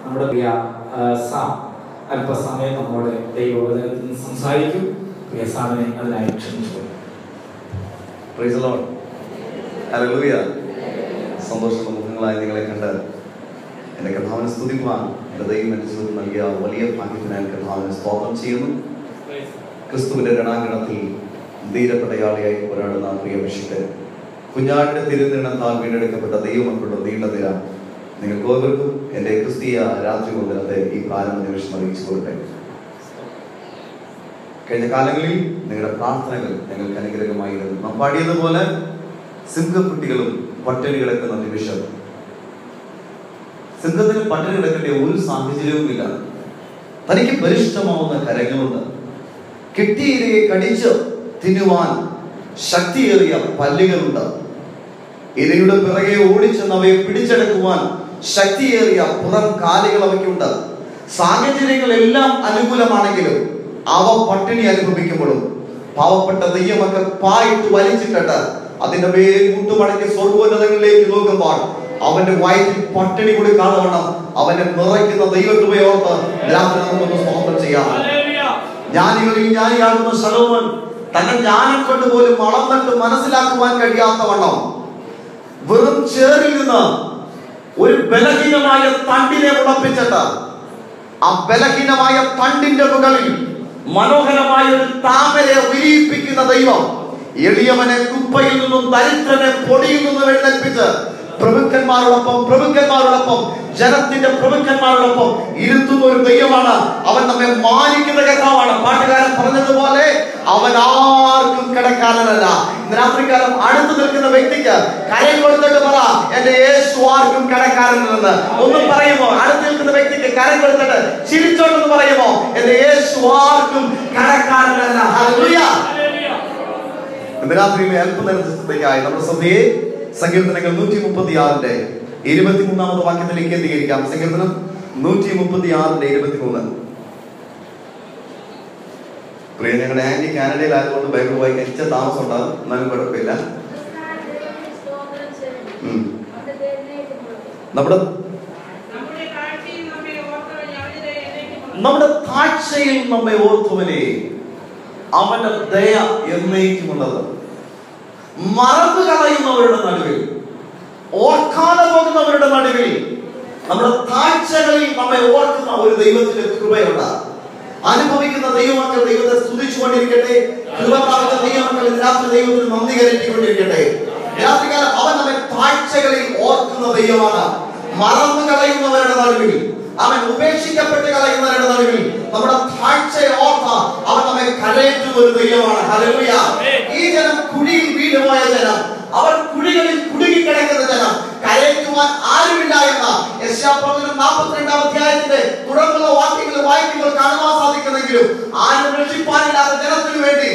നമ്മുടെ പ്രിയ സാം അല്പസമയം നമ്മോട് ദൈവവചനത്തിൽ നിന്ന് സംസാരിക്കും. പ്രിയ സാമിനെ അതിനായി ക്ഷണിച്ചു. Praise the Lord. ഹല്ലേലൂയ. സന്തോഷമുള്ള മുഖങ്ങളായി നിങ്ങളെ കണ്ട് എൻ്റെ കർത്താവിനെ സ്തുതിക്കുവാൻ എൻ്റെ ദൈവം എൻ്റെ ജീവിതത്തിൽ നൽകിയ വലിയ ഭാഗ്യത്തിനായി കർത്താവിനെ സ്തോത്രം ചെയ്യുന്നു. ക്രിസ്തുവിൻ്റെ രണാങ്കണത്തിൽ ധീരപടയാളിയായി പോരാടുന്ന പ്രിയ അഭിഷിക്തൻ, കുഞ്ഞാടിന്റെ തിരുനിണത്താൽ വീണ്ടെടുക്കപ്പെട്ട ദൈവമക്കളുടെ നീണ്ട നിര നിങ്ങൾക്ക് ഓരോരുത്തർക്കും എൻ്റെ ക്രിസ്തീയ രാത്രി വന്ദനത്തെ ഈ പ്രാരംഭ നിമിഷം അറിയിച്ചു കൊടുക്കട്ടെ. കഴിഞ്ഞ കാലങ്ങളിൽ നിങ്ങളുടെ പ്രാർത്ഥനകൾ ഞങ്ങൾക്ക് അനുഗ്രഹമായിരുന്നു. നാം പാടിയതുപോലെ സിംഹക്കുട്ടികളും പട്ടിണി കിടക്കുന്ന നിമിഷം, സിംഹത്തിന് പട്ടിണി കിടക്കേണ്ട ഒരു സാഹചര്യവുമില്ല. തനിക്ക് ബലിഷ്ഠമാവുന്ന കരങ്ങളുണ്ട്, കിട്ടിയിരയെ കടിച്ച് തിന്നുവാൻ ശക്തിയേറിയ പല്ലുകളുണ്ട്, ഇരയുടെ പിറകെ ഓടിച്ചെന്ന് അവയെ പിടിച്ചെടുക്കുവാൻ ശക്തിയേറിയ പുറം കാലുകൾ അവയ്ക്കുണ്ട്. സാഹചര്യങ്ങളെല്ലാം അനുകൂലമാണെങ്കിലും അവ പട്ടിണി അനുഭവിക്കുമ്പോഴും പാവപ്പെട്ട ദൈവമക്കൾ പായിട്ട് വലിച്ചിട്ടിട്ട് അതിന്റെ മേൽ മുട്ടുമടക്കി സ്വർഗോന്നതങ്ങളിലേക്ക് നോക്കുമ്പോൾ അവന്റെ വയറ്റിൽ പട്ടിണി കൂടി കാണുവണ്ണം അവനെ നിറയ്ക്കുന്ന ദൈവകൃപയോർത്ത് രാത്രി നമുക്കൊന്ന് സ്തോത്രം ചെയ്യാം. ജ്ഞാനികളിൽ ജ്ഞാനിയാകുന്ന ശലോമോൻ തന്റെ ജ്ഞാനം കൊണ്ട് പോലും അളന്നിട്ട് മനസ്സിലാക്കുവാൻ കഴിയാത്തവണ്ണം വെറും ചേറിൽ നിന്ന് ഒരു ബലഹീനമായ തണ്ടിനെ ഉറപ്പിച്ചിട്ട് ആ ബലഹീനമായ തണ്ടിന്റെ മുകളിൽ മനോഹരമായ ഒരു താമരയെ വിരിയിപ്പിക്കുന്ന ദൈവം എളിയവനെ കുപ്പയിൽ നിന്നും ദരിദ്രനെ പൊടിയിൽ നിന്നും എഴുന്നേൽപ്പിച്ച് പ്രഭുക്കന്മാരോടൊപ്പം ജനത്തിന്റെ പ്രഭുക്കന്മാരോടൊപ്പം ഇരുത്തുന്ന ഒരു ദൈവമാണ്. അവൻ നമ്മെ മാനിക്കുന്ന കർത്താവാണ്. പാട്ടുകാരൻ പറഞ്ഞതുപോലെ അവൻ ആർക്കും കിടക്കാരനല്ല. ഇന്ന് രാത്രികാലം അടുത്ത് നിൽക്കുന്ന വ്യക്തിക്ക് കരം കൊടുത്തിട്ട് പറ, എന്റെ യേശു ആർക്കും കിടക്കാരനെന്ന്. ഒന്നും പറയുമോ? അടുത്ത് നിൽക്കുന്ന വ്യക്തിക്ക് കരം കൊടുത്തിട്ട് ചിരിച്ചോണ്ടെന്ന് പറയുമോ, എന്റെ യേശു ആർക്കും കിടക്കാരനല്ല. ഹല്ലേലൂയ. ഇന്ന് രാത്രിയിലെ അല്പനേരത്തേക്കായി നമ്മുടെ ശ്രദ്ധയെ സങ്കീർത്തനങ്ങൾ 136 23 വാക്യത്തിലേക്ക് കേന്ദ്രീകരിക്കാം. സങ്കീർത്തനം 136 23. പ്രിയ, ഞങ്ങളുടെ ആന്റി കാനഡയിലായതുകൊണ്ട് ബൈബിൾ വായിക്കാൻ ഇച്ചിരി താമസം ഉണ്ടാകും, എന്നാലും കുഴപ്പമില്ല. നമ്മുടെ താഴ്ചയിൽ നമ്മെ ഓർത്തവനെ അവന്റെ ദയ എന്നേക്കുമുള്ളത്. മറന്നു കളയുന്നവരുടെ നടുവിൽ, ഓർക്കാതെ പോകുന്നവരുടെ നടുവിൽ, നമ്മുടെ താഴ്ചകളിൽ നമ്മെ ഓർക്കുന്ന ഒരു ദൈവത്തിന്റെ കൃപയുണ്ട്. അനുഭവിക്കുന്ന ദൈവമക്കൾ ദൈവത്തെ സ്തുതിച്ചുകൊണ്ടിരിക്കട്ടെ. കൃപ പ്രാപിച്ച ദൈവമക്കൾ രാത്രി ദൈവത്തിന് നന്ദി കരറ്റിക്കൊണ്ടിരിക്കട്ടെ. രാത്രികാലം അവൻ നമ്മെ താഴ്ചകളിൽ ഓർക്കുന്ന ദൈവമാണ്. മറന്നു കളയുന്നവരുടെ നടുവിൽ, അവൻ ഉപേക്ഷിക്കപ്പെട്ട് കളയുന്നവരുടെ നടുവിൽ നമ്മുടെ താഴ്ചയെ ഓർത്ത അവൻ നമ്മെ കരയേറ്റുന്ന ഒരു ദൈവമാണ്. ഹല്ലേലൂയ. ഈ ജനം കുഴിയിൽ വീണുപോയ ജനം, അവർ കുഴികളിൽ കുടുങ്ങിക്കിടക്കുന്ന ജനം, കരയേറ്റുവാൻ ആരുമില്ല എന്ന യെശയ്യാപ്രവചനം 42 അധ്യായത്തിന്റെ തുടർന്നുള്ള വാക്യങ്ങൾ വായിക്കുമ്പോൾ കാണുവാൻ സാധിക്കുന്നെങ്കിലും ആരും രക്ഷിപ്പാനില്ലാത്ത ജനത്തിനു വേണ്ടി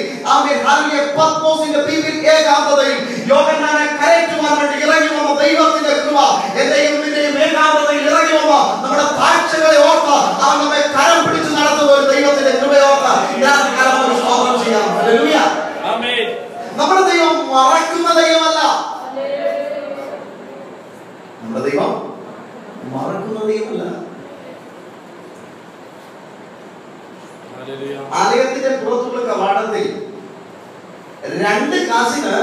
പത്മോസിന്റെ ദ്വീപിൽ ഏകാന്തതയിൽ യോഹന്നാനെ കരയേറ്റുവാൻ വേണ്ടി ഇറങ്ങി വന്ന ദൈവത്തിന്റെ കൃപ എന്റെയും നിന്റെയും ഏകാന്തതയിൽ ഇറങ്ങി വന്ന നമ്മുടെ താഴ്ചകളെ ഓർത്ത അവൻ നമ്മെ കരം പിടിച്ച് നടത്തുന്ന ഒരു ദൈവത്തിന്റെ കൃപയോർത്ത സ്തോത്രം ചെയ്യാം. ഹല്ലേലൂയ. ആമേൻ. നമ്മുടെ ദൈവം മറക്കുന്ന ദൈവമല്ല. നമ്മുടെ ദൈവം മറക്കുന്ന ദൈവമല്ല. ആലയത്തിന്റെ പുറത്തുള്ള കവാടത്തിൽ 2 കാശിന്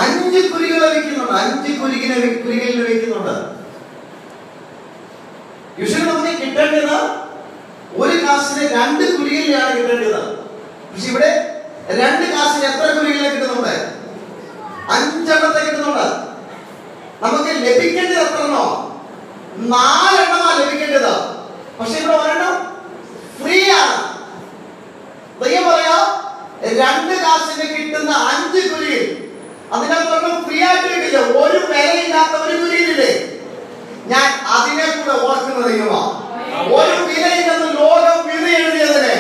5 കുരികളെ വെക്കുന്നുണ്ട്. 5 കുരികളിൽ വെക്കുന്നുണ്ട്. യൂഷ്വലി നമുക്ക് കിട്ടേണ്ടത് 1 കാശിന് 2 കുരികളിലാണ് കിട്ടേണ്ടത്. പക്ഷെ ഇവിടെ 2 കാശിന് എത്ര കുരികളെ കിട്ടുന്നുണ്ട്? 5 എണ്ണത്തെ കിട്ടുന്നുണ്ട്. നമുക്ക് ലഭിക്കേണ്ടത് എത്രണ്ണോ? 4 എണ്ണമാണ് ലഭിക്കേണ്ടത്. പക്ഷെ ഇവിടെ 1 എണ്ണം ഫ്രീ ആണ്. ദൈവം പറയാ 2 കാശിന് കിട്ടുന്ന 5 കുരിയിൽ അതിനകത്തൊന്നും ഫ്രീ ആയിട്ട് കിട്ടില്ല. ഒരു വിലയില്ലാത്ത ഒരു കുരിയിലില്ലേ, ഞാൻ അതിനെ കൂടെ ഓർക്കുന്ന ദൈവമാണ്. ഒരു വിലയില്ലെന്ന് ലോകം വിധി എഴുതിയതിനെ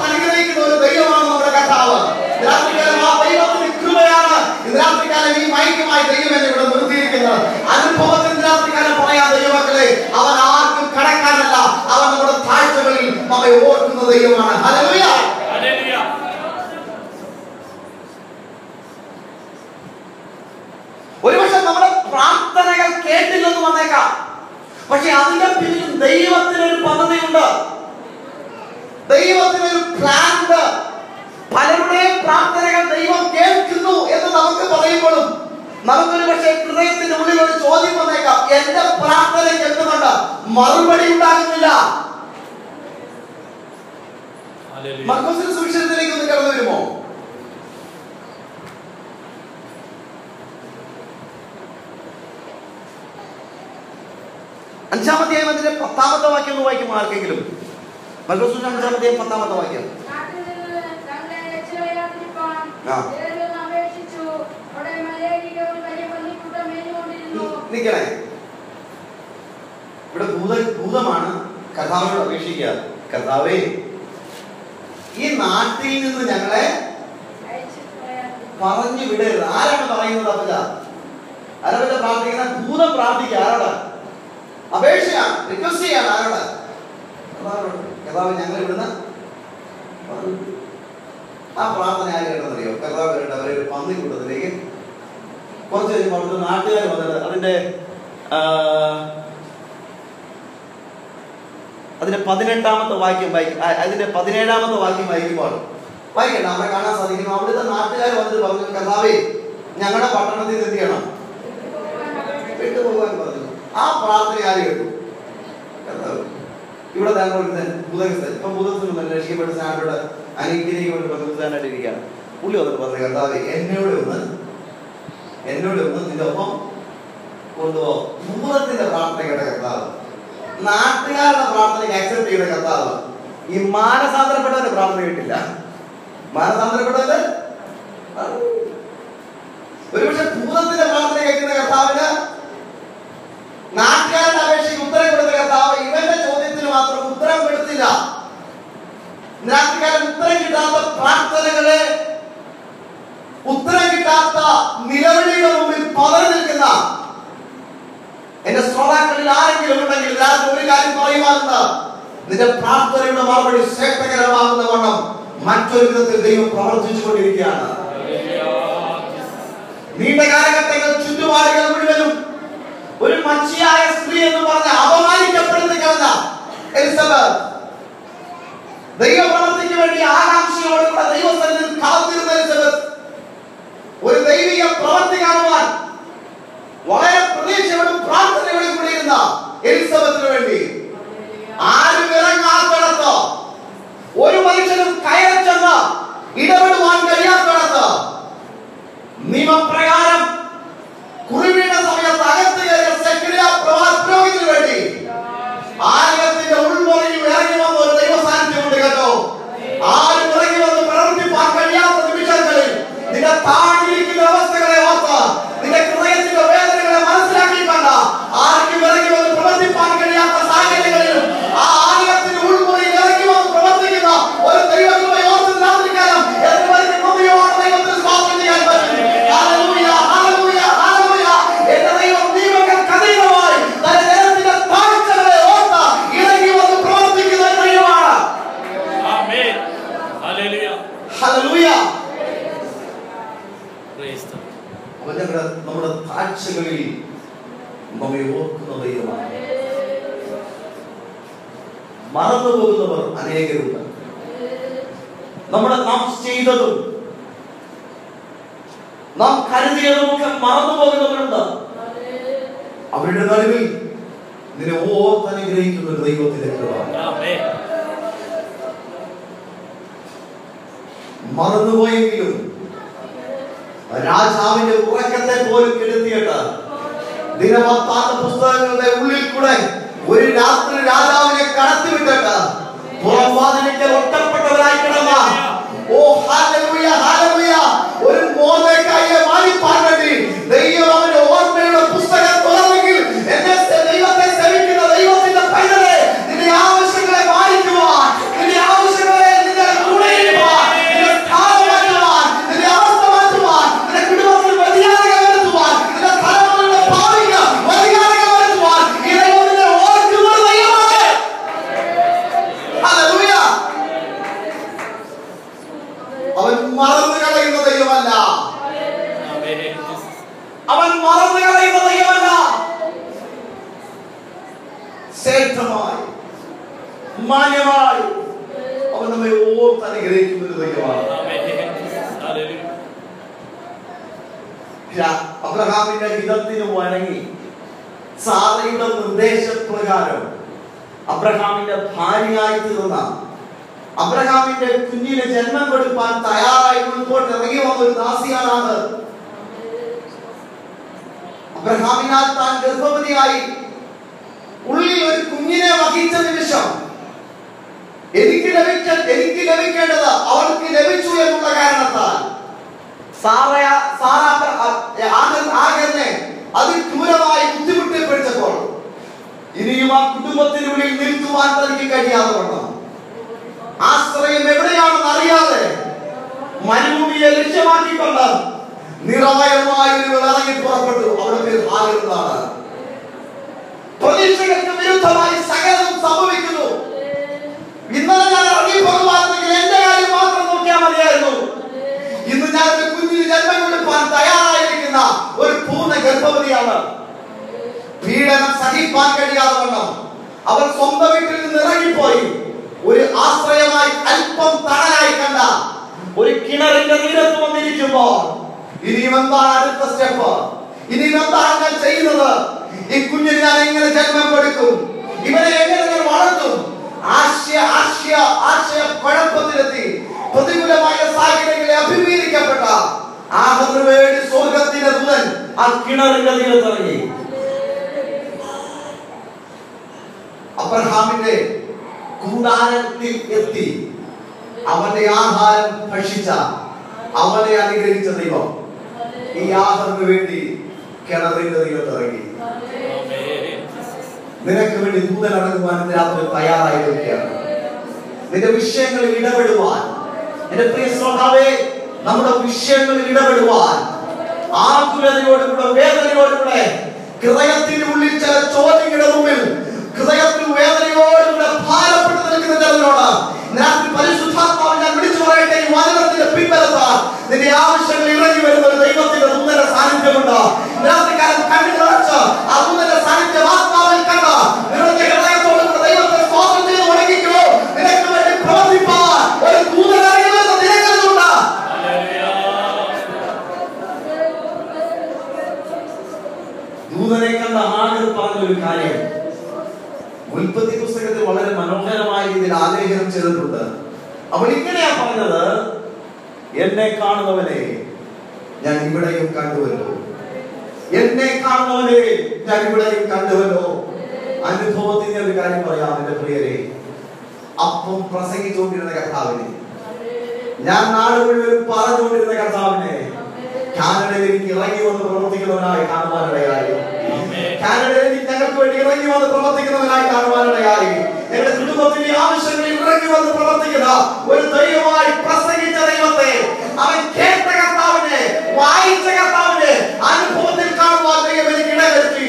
അനുഗ്രഹിക്കുന്ന ഒരു ദൈവമാണ് നമ്മുടെ കർത്താവ്. രാത്രികാലം ആ ദൈവത്തിന്റെ കൃപയാണ് ഇന്ന് രാത്രികാലം ഈ മൈക്കുമായി ദൈവം എന്നെ ഇവിടെ നിർത്തിയിരിക്കുന്നത്. അനുഭവത്തിൽ രാത്രികാലം പറയാൻ ദൈവമക്കളെ, അവൻ ആർക്കും കടക്കാനല്ല, അവൻ നമ്മുടെ താഴ്ചകളിൽ നമ്മെ ഓർക്കുന്ന ദൈവമാണ്. ഹല്ലേലൂയ. ഒരുപക്ഷെ നമ്മുടെ പ്രാർത്ഥനകൾ കേട്ടില്ലെന്ന് വന്നേക്കാം. പക്ഷെ അതിന്റെ പിന്നിൽ ദൈവത്തിനൊരു പദ്ധതിയുണ്ട്, ദൈവത്തിനൊരു പ്ലാൻ ഉണ്ട്. പലരുടെയും പ്രാർത്ഥനകൾ ദൈവം കേൾക്കുന്നു എന്ന് നമുക്ക് പറയുമ്പോഴും നമുക്കൊരു പക്ഷേ ഹൃദയത്തിന്റെ ഉള്ളിൽ ഒരു ചോദ്യം വന്നേക്കാം, എന്റെ പ്രാർത്ഥനയ്ക്ക് എന്തുകൊണ്ട് മറുപടി ഉണ്ടാകുന്നില്ല? മർക്കോസിന്റെ സുവിശേഷത്തിലേക്ക് ഒന്ന് കടന്നു വരുമോ? അഞ്ചാമത്തെ അതിന്റെ 10ാമത്തെ വാക്യം ഒന്ന് വായിക്കും ആർക്കെങ്കിലും? മർക്കോസ് 5-ാമത്തെ 10ാമത്തെ വാക്യം. നിക്കണേ, ഇവിടെ ഭൂതമാണ് കർത്താവിനോട് അപേക്ഷിക്കുക, കർത്താവേ ഈ നാട്ടിൽ നിന്ന് ഞങ്ങളെ പറഞ്ഞു വിടരുത്. ആരാണ് പറയുന്നത്? അപ്പല്ല ആരവല്ല പ്രാർത്ഥിക്കുന്ന ഭൂതം പ്രാർത്ഥിക്കുക. ആരോട്? അപേക്ഷയാണ്, റിക്വസ്റ്റ് ചെയ്യാണ്. ആരോട്? കർത്താവ് ഞങ്ങൾ ഇവിടുന്ന്. ആ പ്രാർത്ഥന ആര് കേട്ടെന്നറിയോ? കർത്താവ് കേട്ട് അവരൊരു പന്നി കൂട്ടത്തിലേക്ക് കുറച്ച് കഴിയുമ്പോൾ അവിടുത്തെ നാട്ടുകാർ വന്നിട്ട് അതിന്റെ 18ാമത്തെ വാക്യം അതിന്റെ 17ാമത്തെ വാക്യം വായിക്കുമ്പോൾ വായിക്കണ്ട, അവിടെ കാണാൻ സാധിക്കുന്നു. അവിടുത്തെ നാട്ടുകാർ വന്നിട്ട് പറഞ്ഞു, കർത്താവേ ഞങ്ങളുടെ പട്ടണത്തിൽ എന്ത് ചെയ്യണം? വിട്ടുപോകാൻ പറഞ്ഞു. ആ പ്രാർത്ഥന ആര് കേട്ടു? കർത്താവ്. ഇവിടെ ഭൂതഗ്രസ്തൻ ഇപ്പൊ ഭൂതത്തിൽ രക്ഷിക്കപ്പെട്ട് സ്നാനപ്പെട്ട് അനുഗ്രഹിക്കപ്പെട്ട് പ്രതിസ്ഥാനായിട്ട് ഇരിക്കുകയാണ്. പുള്ളി വന്നിട്ട് പറഞ്ഞു, കർത്താവേ എന്നോട് ഒന്ന് നിന്റെ ഒപ്പം കൊണ്ടുപോ. ഭൂതത്തിന്റെ പ്രാർത്ഥന കേട്ട കർത്താവ്, നാട്ടുകാരുടെ പ്രാർത്ഥനയ്ക്ക് അക്സെപ്റ്റ് ചെയ്ത കർത്താവ് ഈ മാനസാന്തരപ്പെട്ടവന്റെ പ്രാർത്ഥന കേട്ടില്ല. മാനസാന്തരപ്പെട്ടവന്റെ ഒരുപക്ഷെ ഭൂതത്തിന്റെ പ്രാർത്ഥന കേൾക്കുന്ന കർത്താവിന് നാട്ടുകാരുടെ അപേക്ഷയ്ക്ക് ഉത്തരം കൊടുത്ത കർത്താവ് ഇവന്റെ ചോദ്യത്തിന് മാത്രം ഉത്തരം കൊടുത്തില്ല. നാട്ടുകാരൻ ഉത്തരം കിട്ടാത്ത പ്രാർത്ഥനകളെ, ഉത്തരം കിട്ടാത്ത നിലവിളിയുടെ മുമ്പിൽ പതറി നിൽക്കുന്ന എന്റെ ശ്രോതാക്കളിൽ ആരെങ്കിലും ഉണ്ടെങ്കിൽ ഒരു കാര്യം പറയുവാനുണ്ട്, നിന്റെ പ്രാർത്ഥനയുടെ മറുപടി ശ്രേഷ്ഠകരമാകുന്ന വണ്ണം മറ്റൊരു വിധത്തിൽ ദൈവം പ്രവർത്തിച്ചു കൊണ്ടിരിക്കുകയാണ്. നീണ്ട കാലഘട്ടങ്ങൾ ചുറ്റുപാടുകൾ മുഴുവനും ഒരു മച്ചിയായ സ്ത്രീ എന്ന് പറഞ്ഞ് അപമാനിക്കപ്പെടുന്ന കളഞ്ഞ എലിസബത്ത് ദൈവപ്രവർത്തിക്ക് വേണ്ടി ആകാംക്ഷയോടുകൂടെ ദൈവസന്നിധിയിൽ കാത്തിരുന്ന എലിസബത്ത് ഒരു ദൈവിക പ്രവർത്തി കാണുവാൻ വളരെ പ്രതീക്ഷയോടും പ്രാർത്ഥനയോടും കൂടിയിരുന്ന എലിസബത്തിന് വേണ്ടി ആരും ഇറങ്ങാത്തിടത്ത്, ഒരു മനുഷ്യനും കയറി ചെന്ന് ഇടപെടുവാൻ കഴിയാത്തിടത്ത് നിയമപ്രകാരം കുറിവീണ സമയത്ത് അകത്ത് കയറിയ സെക്രട്ടറി പുരോഹിതന് വേണ്ടി ആലയത്തിന്റെ ഉൾമുറിയിൽ ഇറങ്ങി വന്ന ഒരു ദൈവ സാന്നിധ്യമുണ്ട് കേട്ടോ. ആരും ഇറങ്ങി വന്ന് പ്രവർത്തിപ്പാൻ കഴിയാത്ത നിമിഷങ്ങളിൽ നിന്റെ താങ്ങിയിരിക്കുന്ന അവസ്ഥകളെ ഓർത്ത് നിന്റെ ഹൃദയത്തിന്റെ വേദനകളെ മനസ്സിലാക്കിക്കണ്ട. ആർക്കും ഇറങ്ങി വന്ന് പ്രവർത്തിപ്പാൻ കഴിയാത്ത സാഹചര്യങ്ങളിലും ആ ആലയത്തിന്റെ ഉൾമുറിയിൽ ഇറങ്ങി വന്ന് പ്രവർത്തിക്കുന്ന ഒരു ദൈവകൃപയെ ഓർത്ത് പ്രാർത്ഥിക്കാനും ദൈവത്തിന് സ്തോത്രം ചെയ്യാൻ പറ്റും. Hallelujah, hallelujah, hallelujah. എന്റെ ദൈവം ദൈവങ്ങൾക്ക് അതീതമായി തന്റെ ജനത്തിന്റെ താഴ്ചകളെ ഓർത്ത് ഇറങ്ങി വന്ന് പ്രവർത്തിക്കുന്ന ദൈവമാണ്. ആമേൻ, ഹല്ലേലൂയ, ഹല്ലേലൂയ. നമ്മുടെ താഴ്ചകളിൽ നമ്മെ ഓർക്കുന്ന ദൈവമാണ്. മറന്നു പോകുന്നവർ അനേകരുണ്ട്. നാം ചെയ്തതും നാം കരുതിയതുമൊക്കെ മറന്നു പോകുന്നവരുണ്ട്. അവരുടെ നടുവിൽ നിന്നെ ഓർത്ത് അനുഗ്രഹിക്കുന്ന ഒരു ദൈവത്തിന്റെ കൃപ. മറന്നുപോയെങ്കിലും രാജാവിന്റെ ഉറക്കത്തെ പോലും കെടുത്തിയിട്ട് ദിനവൃത്താന്ത പുസ്തകങ്ങളുടെ ഉള്ളിൽ കൂടെ ഒരു രാത്രി രാജാവിനെ കടത്തിവിട്ടിട്ട് പുറംവാതിലിക്കൽ ഒറ്റപ്പെട്ടവരായി കിടന്ന ഹല്ലേലൂയ, ഹല്ലേലൂയ, ഒരു മോർദെഖായിയെ മാനിപ്പാൻ വേണ്ടി ദൈവം അവന്റെ ഓർമ്മയുടെ പുസ്തകം തുറന്നെങ്കിൽ എന്നെ ദൈവത്തെ സേവിക്കുന്ന ദൈവത്തിന്റെ പൈതലേ, നിന്റെ ആവശ്യങ്ങളെ മാനിക്കുവാൻ, നിന്റെ ആവശ്യങ്ങളെ നിന്റെ കൂടെ ഇരുപ്പാൻ, നിന്റെ സ്ഥാനം മാറ്റുവാൻ, നിന്റെ അവസ്ഥ മാറ്റുവാൻ, നിന്റെ കുടുംബത്തിൽ വ്യതിയാനങ്ങൾ വരുത്തുവാൻ, നിന്റെ തലമുറയുടെ ഭാവിക്ക് വ്യതിയാനങ്ങൾ വരുത്തുവാൻ ശ്രേഷ്ഠമായി മാന്യമായി അവൻ നമ്മെ ഓർത്ത് അനുഗ്രഹിക്കുന്ന ഒരു ദൈവമാണ്. അബ്രഹാമിന്റെ ഹിതത്തിന് വഴങ്ങി സാറയുടെ നിർദ്ദേശപ്രകാരം അബ്രഹാമിന്റെ ഭാര്യയായി തീർന്ന, അബ്രഹാമിന്റെ കുഞ്ഞിന് ജന്മം കൊടുക്കാൻ തയ്യാറായി മുൻപോട്ട് ഇറങ്ങി വന്ന ഒരു ദാസിയാണ്. അബ്രഹാമിനാൽ താൻ ഗർഭവതിയായി ഉള്ളിൽ ഒരു കുഞ്ഞിനെ വഹിച്ച നിമിഷം എനിക്ക് ലഭിക്കേണ്ടത് അവൾക്ക് ലഭിച്ചു എന്നുള്ള കാരണത്താൽ ആഗറിനെ അതിക്രൂരമായി ബുദ്ധിമുട്ടിപ്പിടിച്ചപ്പോൾ ഇനിയും ആ കുടുംബത്തിനുള്ളിൽ നിൽക്കുവാൻ തനിക്ക് കഴിയാതെ വണ്ണം ആശ്രയം എവിടെയാണെന്ന് അറിയാതെ മരുഭൂമിയെ ലക്ഷ്യമാക്കിക്കൊണ്ട് നിറവയറുമായ ഒരു ഇറങ്ങി പുറപ്പെട്ടു. അവിടെ പേര് ഹാഗർ എന്നാണ്. പ്രതീക്ഷകൾക്ക് വിരുദ്ധമായി സകലതും സംഭവിക്കുന്നു. ഇന്നലെ ഞാൻ ഇറങ്ങി പോകുവാണെങ്കിൽ എന്റെ കാര്യം മാത്രം നോക്കിയാൽ മതിയായിരുന്നു. ഇന്ന് ഞാൻ ഒരു കുഞ്ഞിന് ജന്മം കൊടുക്കാൻ തയ്യാറായിരിക്കുന്ന ഒരു പൂർണ്ണ ഗർഭവതിയാണ്. പീഡനം സഹിപ്പാൻ കഴിയാതെ വണ്ണം അവർ സ്വന്തം വീട്ടിൽ നിന്ന് ഇറങ്ങിപ്പോയി ഒരു ആശ്രയമായി അല്പം തണലായി കണ്ട ഒരു കിണറിന്റെ തീരത്ത് വന്നിരിക്കുമ്പോൾ ഇനിയും എന്താണ് അടുത്ത സ്റ്റെപ്പ്? ഇനിയും എന്താണ് ഞാൻ ചെയ്യുന്നത്? ഈ കുഞ്ഞിന് ഞാൻ എങ്ങനെ ജന്മം കൊടുക്കും? ഇവനെ എങ്ങനെ ഞാൻ വളർത്തും? ആശയക്കുഴപ്പത്തിലെത്തി പ്രതികൂലമായ സാഹചര്യങ്ങളെ അഭിമുഖീകരിക്കപ്പെട്ട ആഗറിനു വേണ്ടി സ്വർഗത്തിന്റെ ദൂതൻ ആ കിണറിന്റെ തീരത്തിറങ്ങി. അബ്രഹാമിന്റെ കൂടാരത്തിൽ എത്തി അവന്റെ ആഹാരം ഭക്ഷിച്ച അവനെ അനുഗ്രഹിച്ച ദൈവം ഈ ആഹാരത്തിന് വേണ്ടി കിണറിന്റെ തീരത്തിറങ്ങി. നിനക്ക് വേണ്ടി ദൂതൻ ഇറങ്ങുവാൻ രാത്രി തയ്യാറായിരിക്കുകയാണ്. നിന്റെ വിഷയങ്ങളിൽ ഇടപെടുവാൻ, എന്റെ പ്രിയ ശ്രോതാവേ, നമ്മുടെ വിഷയങ്ങളിൽ ഇടപെടുവാൻ ആകുലതയോടുകൂടെ വേദനയോടുകൂടെ ഹൃദയത്തിന്റെ ഉള്ളിൽ ചില ചോദ്യങ്ങളുടെ മുമ്പിൽ ഹൃദയത്തിൽ വേദനയോടുകൂടെ ഭാരപ്പെട്ട് നിൽക്കുന്ന ചിലരോട് രാത്രി പരിശുദ്ധാത്മാവ് ഞാൻ വിളിച്ചു പറയട്ടെ, ഈ വചനത്തിന്റെ പിൻബലത്താൽ നിന്റെ ആവശ്യങ്ങൾ ഇറങ്ങി വരുന്ന ഒരു ദൈവത്തിന്റെ ദൂതന്റെ സാന്നിധ്യമുണ്ട്. രാത്രികാലം കണ്ണുകളടച്ച് ആ ദൂതന്റെ സാന്നിധ്യം ആത്മാവിൽ കണ്ട നിങ്ങളുടെ ഹൃദയത്തോടുകൂടെ ദൈവത്തെ സ്തോത്രം ചെയ്ത് ഒടുങ്ങിക്കോ. നിനക്ക് വേണ്ടി പ്രവർത്തിപ്പാൻ ഒരു ദൂതൻ ഇറങ്ങി വരുന്ന ദിനങ്ങളുണ്ട്. ദൂതനെ കണ്ട ആളുകൾ പറഞ്ഞൊരു കാര്യം ഉൽപ്പത്തി പുസ്തകത്തിൽ വളരെ മനോഹരമായ രീതിയിൽ ആലേഖനം ചെയ്തിട്ടുണ്ട്. അവൾ ഇങ്ങനെയാ പറഞ്ഞത്, എന്നെ കാണുന്നവനെ ഞാൻ ഇവിടെയും കണ്ടുവല്ലോ, എന്നെ കാണുന്നവനെ ഞാൻ ഇവിടെയും കണ്ടുവല്ലോ. അനുഭവത്തിന്റെ ഒരു കാര്യം പറയാം എന്റെ പ്രിയരെ. അപ്പം പ്രസംഗിച്ചുകൊണ്ടിരുന്ന കർത്താവിനെ, ഞാൻ നാട് മുഴുവൻ പറഞ്ഞുകൊണ്ടിരുന്ന കർത്താവിനെ കാനഡയിൽ എനിക്ക് ഇറങ്ങി വന്ന് പ്രവർത്തിക്കുന്നവനായി കാണുവാനിടയായി. കാനഡയിൽ ഞങ്ങൾക്ക് വേണ്ടി ഇറങ്ങി വന്ന് പ്രവർത്തിക്കുന്നവനായി കാണുവാനിടയായി. ഞങ്ങളുടെ കുടുംബത്തിന്റെ ആവശ്യങ്ങളിൽ ഇറങ്ങി വന്ന് പ്രവർത്തിക്കുന്ന ഒരു ദൈവമായി പ്രസംഗിച്ച ദൈവത്തെ, അവൻ കേട്ട കർത്താവിനെ, വായിച്ച കർത്താവിനെ അനുഭവത്തിൽ കാണുവാൻ ദൈവം എനിക്ക് ഇടവരുത്തി.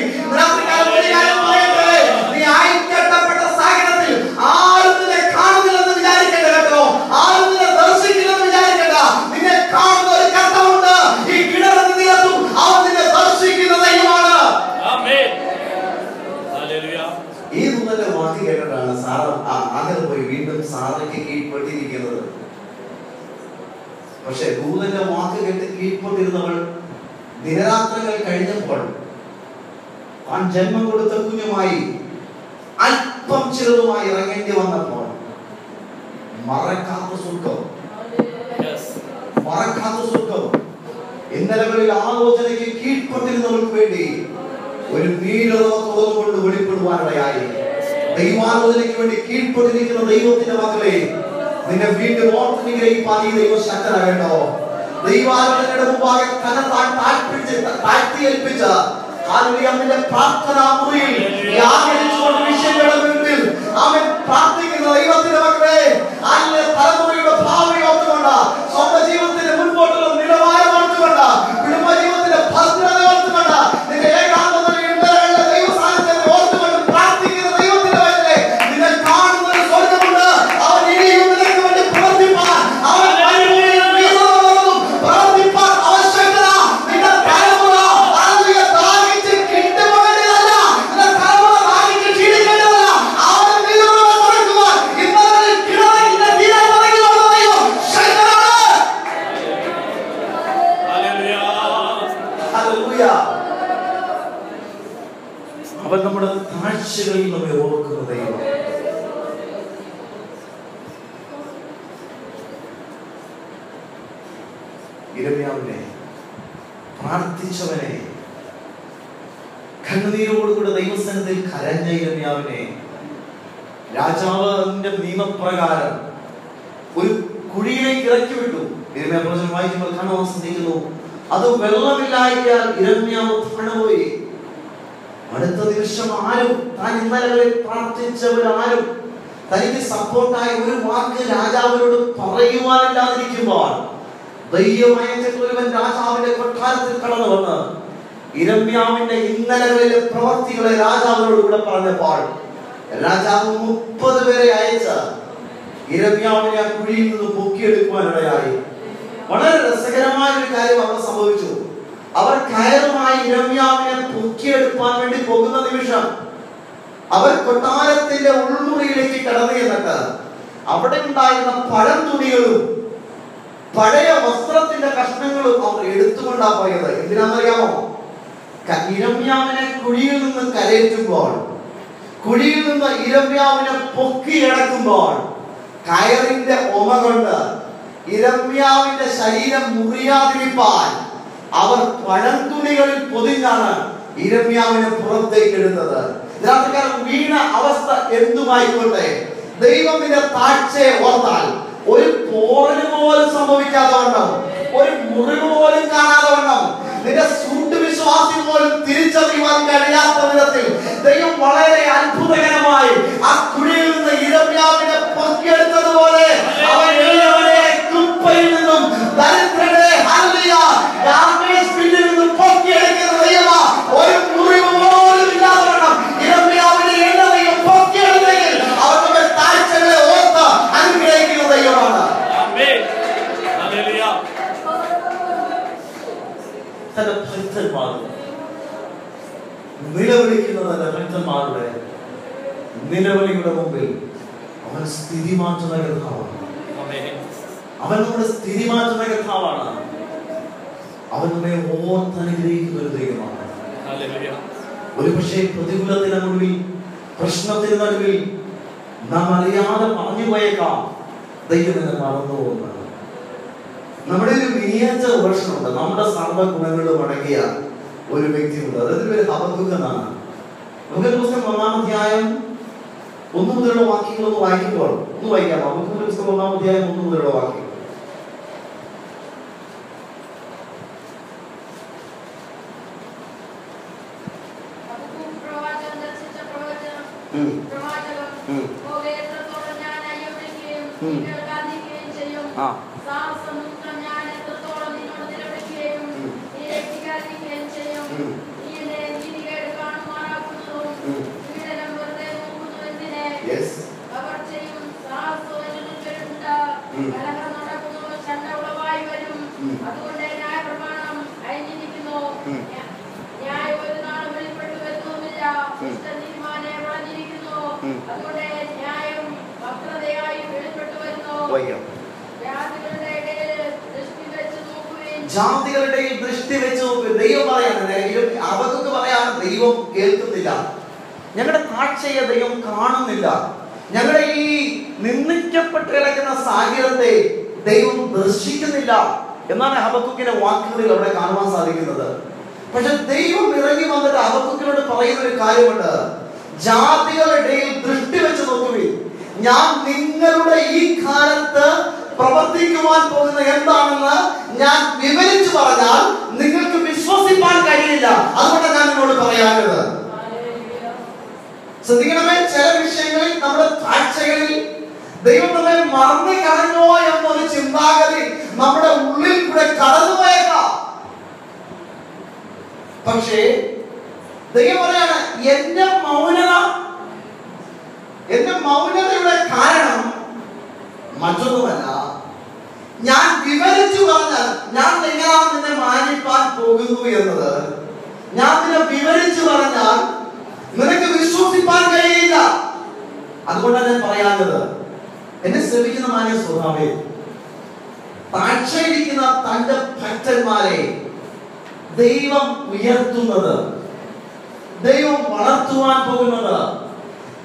നീ അയക്കപ്പെട്ട സാഹചര്യത്തിൽ ആരും നിന്നെ കാണുന്നില്ലെന്ന് വിചാരിക്കേണ്ട കേട്ടോ, ആരും നിന്നെ ദർശിക്കില്ലെന്ന് വിചാരിക്കേണ്ട. നിന്നെ കാണുന്ന ഒരു കർത്താവുണ്ട്. ഈ കിണറിന് തീരത്തും അവൻ നിന്നെ ദർശിക്കുന്ന ദൈവമാണ്. ഈ ദൂതന്റെ വാക്ക് കേട്ടിട്ടാണ് ആഗർ പോയി വീണ്ടും സാറയ്ക്ക് കീഴ്പ്പെട്ടിരിക്കുന്നത്. പക്ഷെ ദൂതന്റെ വാക്ക് കേട്ട് കീഴ്പ്പെട്ടിരുന്നവൾ ദിനരാത്രങ്ങൾ കഴിഞ്ഞപ്പോൾ താൻ ജന്മം കൊടുത്ത കുഞ്ഞുമായി അല്പം ചെറുതുമായി ഇറങ്ങേണ്ടി വന്നപ്പോൾ മറക്കാത്ത സുഖം, മറക്കാത്ത സുഖം ഇന്നലകളിൽ ആലോചനയ്ക്ക് കീഴ്പ്പെട്ടിരുന്നവർക്ക് വേണ്ടി ഒരു നീലത തുറന്നുകൊണ്ട് വെളിപ്പെടുവാനിടയായി. ദൈവാലോചനയ്ക്ക് വേണ്ടി കീഴ്പ്പെട്ടിരിക്കുന്ന ദൈവത്തിന്റെ മക്കളെ, നിന്നെ വീണ്ടും ഓർത്തിനിഗ്രഹിപ്പാൻ ഈ ദൈവം ശക്തനാകേണ്ടോ? ദൈവാലോചനയുടെ മുമ്പാകെ തന്നെ താഴ്ത്തിയേൽപ്പിച്ച അവന്റെ പ്രാർത്ഥനാ മുറിയിൽ യാഗരിച്ചുകൊണ്ട് വിഷയങ്ങളുടെ മുൻപിൽ അവൻ പ്രാർത്ഥിക്കുന്ന ദൈവത്തിന്റെ മക്കളെ, അല്ല തലമുറയുടെ ഭാവി ഓർത്തുകൊണ്ട്, സ്വന്തം ജീവിതത്തിന്റെ മുൻപോട്ടുള്ള നിലവാരം ഓർത്തുകൊണ്ട്, കുടുംബ ജീവിതത്തിന്റെ ഭദ്രത ഓർത്തുകൊണ്ട്, നിന്റെ ഏകാന്തതയുടെ ദൈവ സാന്നിധ്യത്തെ ഓർത്തുകൊണ്ട് പ്രാർത്ഥിക്കുന്ന ദൈവത്തിന്റെ മക്കളെ, നിന്നെ കാണുന്ന ഒരു സ്വർഗമുണ്ട്. അവൻ ഇനിയും നിനക്ക് വേണ്ടി പ്രവർത്തിപ്പാൻ, അവൻ പ്രവർത്തിപ്പാൻ ആവശ്യമില്ല. നിന്റെ തലമുറ കിട്ടുപോകേണ്ടതല്ല. നിന്റെ തലമുറ നമ്മുടെ താഴ്ചകളിൽ നമ്മെ ഓർക്കുന്ന ദൈവം. യിരെമ്യാവിനെ, പ്രാർത്ഥിച്ചവനെ, കണ്ണുനീരോടുകൂടെ ദൈവസന്നിധിയിൽ കരഞ്ഞ യിരെമ്യാവിനെ രാജാവിന്റെ നിയമപ്രകാരം ഒരു കുഴിയിലേക്ക് ഇറക്കി വിട്ടു. യിരെമ്യാ പ്രവചനം വായിക്കുമ്പോൾ കാണാൻ ശ്രദ്ധിക്കുന്നു, അത് വെള്ളമില്ലായ്യാൽ യിരെമ്യാവ് താണുപോയി. അടുത്ത നിമിഷം ആരും, താൻ ഇന്നലെ പ്രാർത്ഥിച്ചവരാരും തനിക്ക് സപ്പോർട്ടായി ഒരു വാക്ക് രാജാവിനോട് പറയുവാനില്ലാതിരിക്കുമ്പോൾ ദൈവമയച്ചൊരുവൻ രാജാവിന്റെ കൊട്ടാരത്തിൽ കടന്നു വന്ന് യിരെമ്യാവിന്റെ ഇന്നലകളിലെ പ്രവർത്തികളെ രാജാവിനോട് കൂടെ പറഞ്ഞപ്പോൾ രാജാവ് 30 പേരെ അയച്ച് യിരെമ്യാവിനെ ആ കുഴിയിൽ നിന്ന് പൊക്കിയെടുക്കുവാനിടയായി. വളരെ രസകരമായ ഒരു കാര്യം അവിടെ സംഭവിച്ചു. അവർ കയറുമായി യിരെമ്യാവിനെ പൊക്കിയെടുക്കാൻ വേണ്ടി പോകുന്ന നിമിഷം അവർ കൊട്ടാരത്തിന്റെ ഉൾമുറിയിലേക്ക് കടന്നു ചെന്നിട്ട് അവിടെ ഉണ്ടായിരുന്ന പഴം തുണികളും പഴയ വസ്ത്രത്തിന്റെ കഷ്ണങ്ങളും അവർ എടുത്തുകൊണ്ടാ പോയത്. എന്തിനാണെന്നറിയാമോ? യിരെമ്യാവിനെ കുഴിയിൽ നിന്ന് കരയേറ്റുമ്പോൾ, കുഴിയിൽ നിന്ന് യിരെമ്യാവിനെ പൊക്കിയെടുക്കുമ്പോൾ കയറിന്റെ ഒമ കൊണ്ട് യിരെമ്യാവിന്റെ ശരീരം മുറിയാതിരിപ്പാൻ അവർ പഴംതുണികളിൽ പൊതിഞ്ഞാണ് യിരെമ്യാവിനെ പുറത്തേക്ക് എടുത്തത്. രാത്രികാലം വീണ അവസ്ഥ എന്തുമായിക്കോട്ടെ, ദൈവത്തിന്റെ താഴ്ചയെ ഓർത്താൽ ഒരു പോറല് പോലും സംഭവിക്കാതെ വണ്ണം, ഒരു മുറിവ് പോലും കാണാതെ വണ്ണം, നിന്റെ സൂട്ട് വിശ്വാസി പോലും തിരിച്ചറിയുവാൻ കഴിയാത്ത വിധത്തിൽ ദൈവം വളരെ അത്ഭുതകരമായി ആ കുഴിയിൽ നിന്ന് യിരെമ്യാവിനെ പൊക്കിയെടുത്തതുപോലെ അവൻ എല്ലാവരെ കുപ്പയിൽ നിന്നും ദരിദ്രരെ നിന്നും പൊക്കിയെടുക്കുന്ന ദൈവമാ. ഒരു മുറിവ് പോലും ഇല്ലാതെ വണ്ണം യിരെമ്യാവിനെ എല്ലാവരെയും പൊക്കിയെടുത്തെങ്കിൽ അവരുടെ താഴ്ചകളെ ഓർത്ത് അനുഗ്രഹിക്കുന്ന ദൈവമാണ്. തന്റെ ഭക്തന്മാരുടെ നിലവിളിക്കുന്ന തന്റെ ഭക്തന്മാരുടെ നിലവിളിയുടെ മുമ്പിൽ അവൻ സ്ഥിതി മാറ്റുന്ന കർത്താവാണ്. അവൻ നമ്മുടെ സ്ഥിതി മാറ്റുന്ന കർത്താവാണ്. അവൻ നമ്മെ ഓർത്ത് അനുഗ്രഹിക്കുന്ന ഒരു ദൈവമാണ്. ഒരു പക്ഷേ പ്രതികൂലത്തിന് നടുവിൽ, പ്രശ്നത്തിന് നടുവിൽ നാം അറിയാതെ പറഞ്ഞു പോയേക്കാം ദൈവം എന്നെ മറന്നു പോകുന്നത്. നമ്മുടെ ഒരു മിനിയേച്ചർ വേർഷനുണ്ട്. നമ്മുടെ സർവ്വഗുണങ്ങളും അടങ്ങിയ ഒരു വ്യക്തിയുണ്ട്. അതായത് പേര് ഹബക്കൂക്ക് എന്നാണ്. ഹബക്കൂക്ക് പുസ്തകം 1-ാം അധ്യായം 1 മുതലുള്ള വാക്യങ്ങളൊന്ന് വായിക്കുമ്പോൾ ഒന്ന് വായിക്കാം. ഹബക്കൂക്ക് പുസ്തകം 1-ാം അധ്യായം 1 മുതലുള്ള വാക്യം. ജാതികളുടെ ദൃഷ്ടി വെച്ച് നോക്ക്. ദൈവം പറയാണ്, ഹബക്കൂക്ക് പറയാണ്, ദൈവം കേൾക്കുന്നില്ല, ഞങ്ങളുടെ താഴ്ചയെ ദൈവം കാണുന്നില്ല, ഞങ്ങളുടെ ഈ നിന്ദിക്കപ്പെട്ട് കിടക്കുന്ന സാഹചര്യത്തെ ദൈവം ദർശിക്കുന്നില്ല എന്നാണ് ഹബക്കൂക്കിന്റെ വാക്കുകളിൽ അവിടെ കാണുവാൻ സാധിക്കുന്നത്. പക്ഷെ ദൈവം ഇറങ്ങി വന്നിട്ട് ഹബക്കൂക്കിനോട് പറയുന്ന ഒരു കാര്യമുണ്ട്. ജാതികളുടെ ദൃഷ്ടി വെച്ച് നോക്കുവിൻ, ഞാൻ നിങ്ങളുടെ ഈ കാലത്ത് പ്രവർത്തിക്കുവാൻ പോകുന്ന എന്താണെന്ന് ഞാൻ വിവരിച്ചു പറഞ്ഞാൽ നിങ്ങൾക്ക് വിശ്വസിക്കാൻ കഴിയില്ല. അതുകൊണ്ട് ഞാൻ നിങ്ങളോട് പറയാനുള്ളത് ശ്രദ്ധിക്കണമേ. ചില വിഷയങ്ങളിൽ നമ്മുടെ താഴ്ചകളിൽ ദൈവം നമ്മെ മറന്നു കളഞ്ഞോ എന്നൊരു ചിന്താഗതി നമ്മുടെ ഉള്ളിൽ കൂടെ കടന്നുപോയേക്കാം. പക്ഷേ ദൈവം പറയാണ്, എന്റെ മൗനതയുടെ കാരണം മറ്റൊന്നുമല്ല, ഞാൻ വിവരിച്ചു പറഞ്ഞാൽ ഞാൻ എങ്ങനെയാണ് നിന്നെ മാനിപ്പാൻ പോകുന്നു എന്നത് ഞാൻ നിന്നെ വിവരിച്ചു പറഞ്ഞാൽ നിനക്ക് വിശ്വസിപ്പാൻ കഴിയില്ല. അതുകൊണ്ടാണ് ഞാൻ പറയാനുള്ളത്, എന്നെ ശ്രമിക്കുന്ന മാന്യ സ്വഭാവേ, താഴ്ചയിരിക്കുന്ന തന്റെ ഭക്തന്മാരെ ദൈവം ഉയർത്തുന്നത് ദൈവം വളർത്തുവാൻ പോകുന്നത്,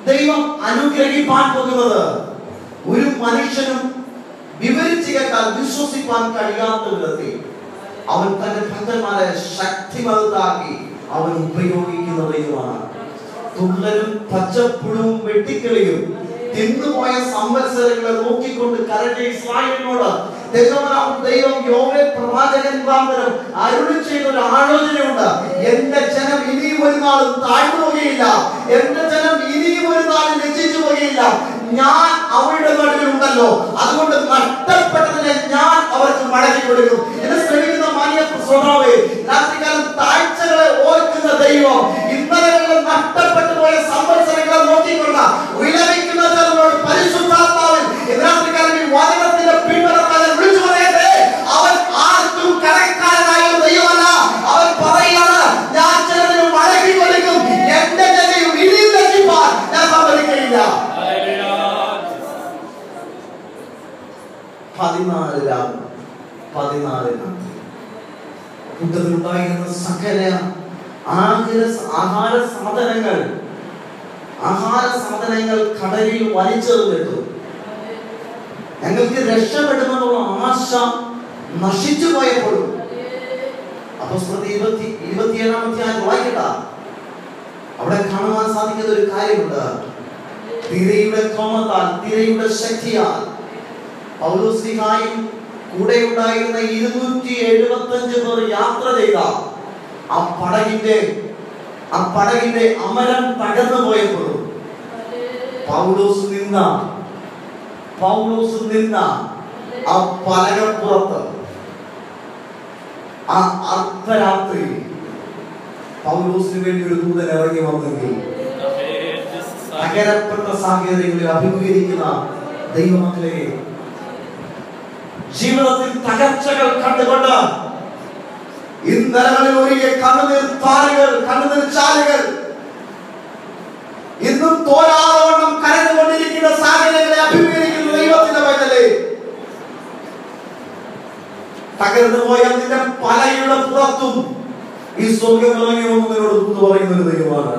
ദൈവം അനുഗ്രഹിപ്പാൻ പോകുന്നത് ഒരു മനുഷ്യനും വിവരിച്ചു കേട്ടാൽ വിശ്വസിപ്പാൻ കഴിയാത്ത വിധത്തിൽ അവൻ തന്റെ ഭക്തന്മാരെ ശക്തിമത്താക്കി അവൻ ഉപയോഗിക്കുന്ന ദൈവമാണ്. തുള്ളലും പച്ചപ്പുഴുവും വെട്ടിക്കളിയും തിന്നുപോയ സംവത്സരങ്ങളെ നോക്കിക്കൊണ്ട് കരഞ്ഞ ഇസ്രായേലിനോട് ദൈവം യോവേൽ പ്രവാചകൻ മുഖാന്തരം അരുളി ചെയ്ത ഒരു ആലോചനയുണ്ട്. എന്റെ ജനം ഇനിയും ഒരു നാളും താഴ്ന്നു പോകുകയില്ല, എന്റെ ജനം ഇനിയും ഒരു നാളും ലജ്ജിച്ചു പോകുകയില്ല. ഞാൻ അവരുടെ നടുവിലുണ്ടല്ലോ, അതുകൊണ്ട് നഷ്ടപ്പെട്ടതിനെ ഞാൻ അവർക്ക് മടക്കി കൊടുക്കും. എന്നെ ശ്രമിക്കുന്ന മാന്യ ശ്രോതാവേ, രാത്രികാലം താഴ്ചകളെ ഓർക്കുന്ന ദൈവം ഇന്നലെ നഷ്ടപ്പെട്ടു പോയ സംവത്സരങ്ങളെ നോക്കിക്കൊണ്ട് വിലപിക്കുന്ന ജനങ്ങളോട് പരിശുദ്ധാത്മാവിൽ രാത്രികാലം ഈ വചനത്തിന്റെ പിന്തുണക്കാരൻ വിളിച്ചു പറയട്ടെ, അവൻ ആർക്കും കരക്കാരനായ ദൈവമല്ല. അവൻ പറയാണ്, ഞാൻ ചിലതിന് മടക്കി കൊടുക്കും, എന്റെ ജനയും ഇനിയും ലജ്ജിപ്പാൻ ഞാൻ സമ്മതിക്കുകയില്ല. 14 കൂട്ടത്തിലുണ്ടായിരുന്ന സകല ആഹാര സാധനങ്ങൾ കടലിൽ വലിച്ചെറിഞ്ഞിട്ടു. ഞങ്ങൾക്ക് രക്ഷപ്പെടുമെന്നുള്ള ആശ നശിച്ചു പോയപ്പോഴും അപ്പോസ്തലർ 27-ാം അധ്യായം വായിക്കട്ട. അവിടെ കാണുവാൻ സാധിക്കുന്ന ഒരു കാര്യമുണ്ട്. തിരയുടെ കോമത്താൽ, തിരയുടെ ശക്തിയാൽ പൗലോസ്ലീഹായും കൂടെ ഉണ്ടായിരുന്ന 275 പേർ യാത്ര ചെയ്ത ആ പടകിന്റെ അമരം തകർന്നു പോയപ്പോഴും പൗലോസ് നിന്ന ആ പലകപ്പുറത്ത് ആ അർദ്ധരാത്രി പൗലോസിന് വേണ്ടി ഒരു ദൂതൻ ഇറങ്ങി വന്നെങ്കിൽ തകരപ്പെട്ട സാഹചര്യങ്ങളിൽ അഭിമുഖീകരിക്കുന്ന ദൈവമക്കളെ, ജീവിതത്തിൽ തകർച്ചകൾ കണ്ടുകൊണ്ട് ഇന്നലകളിൽ ഒഴികെ കണ്ണുനീർ ചാലുകൾ ഇന്നും തോരാവണ്ണം കരഞ്ഞുകൊണ്ടിരിക്കുന്ന സാഹചര്യങ്ങളെ അഭിമുഖീകരിക്കുന്ന ദൈവത്തിന്റെ പൈതലേ, തകർന്നു പോയ നിന്റെ പലയുടെ പുറത്തും ഈ സ്വർഗ്ഗം ഇറങ്ങി വന്നതിനോട് ദൂത് പറയുന്ന ഒരു ദൈവമാണ്.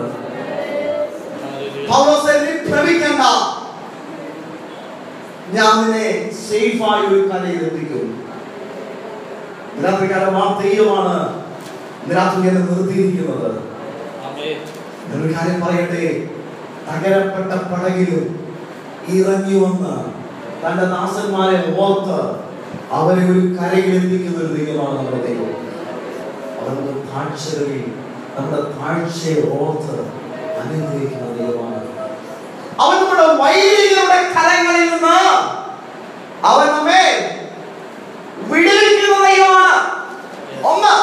പൗലോസേ, നീ ഭ്രമിക്കണ്ട, ഞാൻ നിന്നെ സേഫായി ഒരു കരയിൽ എത്തിക്കും. രാത്രികാലം ആ ദൈവമാണ് രാത്രി നിർത്തിയിരിക്കുന്നത്. ഒരു കാര്യം പറയട്ടെ, തകരപ്പെട്ട പടകിലും ഇറങ്ങി വന്ന് തന്റെ ദാസന്മാരെ ഓർത്ത് അവരെ ഒരു കരയിൽ എത്തിക്കുന്ന ഒരു ദൈവമാണ് നമ്മുടെ ദൈവം. അവരുടെ താഴ്ചകളിൽ നമ്മുടെ താഴ്ചയെ ഓർത്ത് അനുഗ്രഹിക്കുന്ന ദൈവമാണ്. അവൻ നമ്മുടെ വൈരികളുടെ കരങ്ങളിൽ നിന്ന് അവൻ നമ്മെ വിടുവിക്കുന്ന ദൈവമാണ്. ഒന്ന്,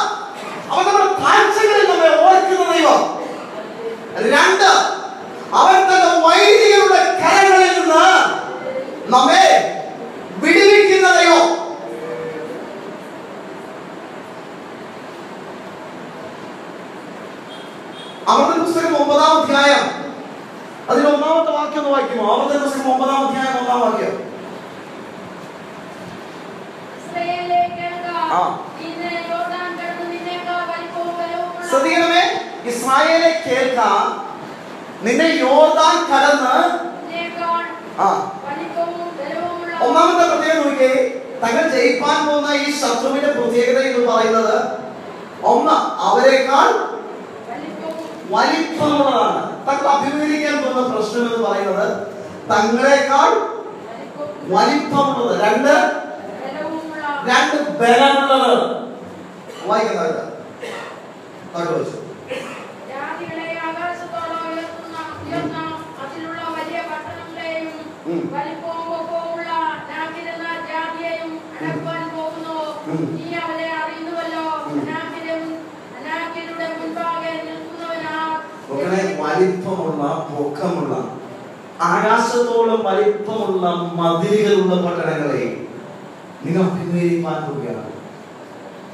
അവൻ നമ്മുടെ താഴ്ചകളിൽ നമ്മെ ഓർക്കുന്ന ദൈവം. 2, അവൻ തന്റെ വൈരികളുടെ കരങ്ങളിൽ നിന്ന് നമ്മെ വിടുവിക്കുന്ന ദൈവം. ആവർത്തന പുസ്തകം 9-ാം അധ്യായം അതിൽ 1-ാമത്തെ വാക്യം ഒന്ന് വായിക്കുമോ? ആവർത്തന പുസ്തകം 9-ാം അധ്യായം 1-ാം വാക്യം. ശ്രദ്ധിക്കണമേ, ഇസ്രായേലെ കേൾക്ക, നിന്നെ യോർദാൻ കടന്ന്. ഒന്നാമത്തെ പ്രത്യേകത നോക്കിയേ, തങ്ങൾ ജയിപ്പാൻ പോകുന്ന ഈ ശത്രുവിന്റെ പ്രത്യേകത എന്ന് പറയുന്നത്, ഒന്ന്, അവരെക്കാൾ വലിപ്പമുള്ളതാണ്. തങ്ങൾ അഭിമുഖീകരിക്കാൻ പോകുന്ന പ്രശ്നം എന്ന് പറയുന്നത് തങ്ങളെക്കാൾ വലിപ്പമുള്ളത്. 2 ബലമുള്ളത്. വായിക്കുന്നത് വലിപ്പമുള്ള, പൊക്കമുള്ള, ആകാശത്തോളം വലിപ്പമുള്ള മതിലുകളുള്ള പട്ടണങ്ങളെ നിങ്ങൾ അഭിമുഖീകരിക്കാൻ പോവുകയാണ്.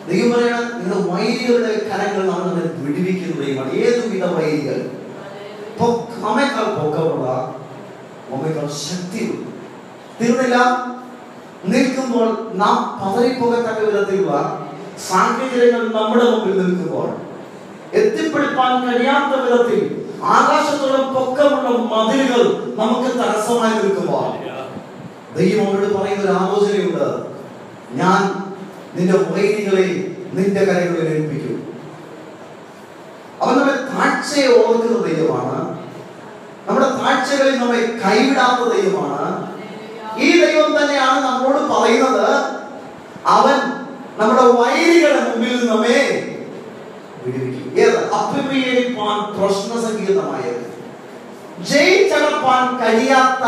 ദൈവം പറയണം, നിങ്ങളുടെ വൈരികളുടെ കരങ്ങൾ നമ്മളെ വിടുവിക്കുന്ന ദൈവമാണ്. ഏതുവിധ വൈരികൾ? നമ്മേക്കാൾ പൊക്കമുള്ള, നമ്മേക്കാൾ ശക്തിയുള്ള. തീർന്നില്ല, നിൽക്കുമ്പോൾ നാം പതറിപ്പോകത്തക്ക വിധത്തിലുള്ള സാഹചര്യങ്ങൾ നമ്മുടെ മുമ്പിൽ നിൽക്കുമ്പോൾ എത്തിപ്പിടിപ്പാൻ കഴിയാത്ത വിധത്തിൽ ആകാശത്തോളം പൊക്കമുള്ള മതിലുകൾ നമുക്ക് തടസ്സമായി നിൽക്കുമ്പോൾ ദൈവം അവരോട് പറയുന്ന ഒരു ആലോചനയുണ്ട്. ഞാൻ നിന്റെ വൈരികളെ നിന്റെ കരങ്ങളിൽ ഏൽപ്പിക്കും. അവൻ നമ്മെ താഴ്ചയെ ഓർക്കുന്ന ദൈവമാണ്. നമ്മുടെ താഴ്ചകളിൽ നമ്മെ കൈവിടാത്ത ദൈവമാണ്. ഈ ദൈവം തന്നെയാണ് നമ്മോട് പറയുന്നത്, അവൻ നമ്മുടെ വൈരികളുടെ മുമ്പിൽ നമ്മെ വിടുവിക്കും. അഭിമുഖീകരിപ്പാൻ പ്രശ്നസങ്കീർണമായത്, ജയിച്ചടപ്പാൻ കഴിയാത്ത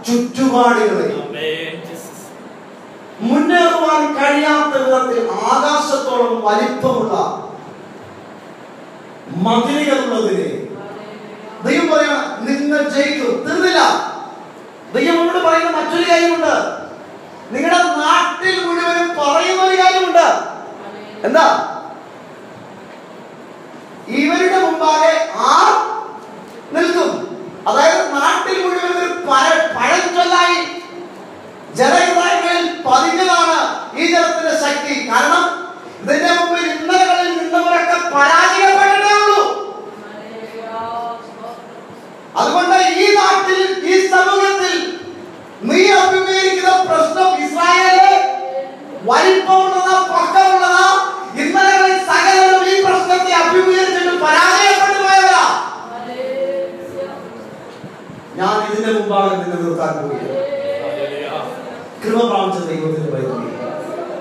ചുറ്റുപാടുകളെ, മുന്നേറുവാൻ കഴിയാത്ത വിധത്തിൽ ആകാശത്തോളം വലിപ്പമുള്ള മതിലുകളുള്ളതിനെ ദൈവം പറയണം, നിങ്ങൾ ജയിക്കും. തീർന്നില്ല. ദൈവം നമ്മോട് പറയുന്ന മറ്റൊരു കാര്യമുണ്ട്. നിങ്ങളുടെ നാട്ടിൽ മുഴുവനും പറയുന്ന ഒരു കാര്യമുണ്ട്. എന്താ? ഇവരുടെ മുമ്പാകെ ആർ നിൽക്കും. അതായത് നാട്ടിൽ മുഴുവൻ ഒരു പഴഞ്ചൊല്ലായി ജനഹൃദയങ്ങളിൽ പതിഞ്ഞതാണ് ഈ ജനത്തിന്റെ ശക്തി. കാരണം ഇതിന്റെ മുമ്പിൽ ഇന്നലകളിൽ നിന്നവരൊക്കെ പരാജയപ്പെട്ടേ ഉള്ളൂ. അതുകൊണ്ട് ഈ നാട്ടിൽ, ഈ സമൂഹത്തിൽ നീ അഭിമുഖീകരിക്കുന്ന പ്രശ്നം ഇസ്രായേലിലെ വലിപ്പമുള്ളതാ, പക്കമുള്ളതാ. ഇന്നലകളിൽ സകലരും ഈ പ്രശ്നത്തെ അഭിമുഖീകരിച്ചിട്ട് പരാജയപ്പെട്ടു പോയവരാ. ഞാൻ ഇതിന്റെ മുമ്പാകെ നിന്നെ നിർത്താൻ പോവുകയാണ്. കൃപ പ്രാപിച്ച ദൈവത്തിന്റെ പൈതലേ,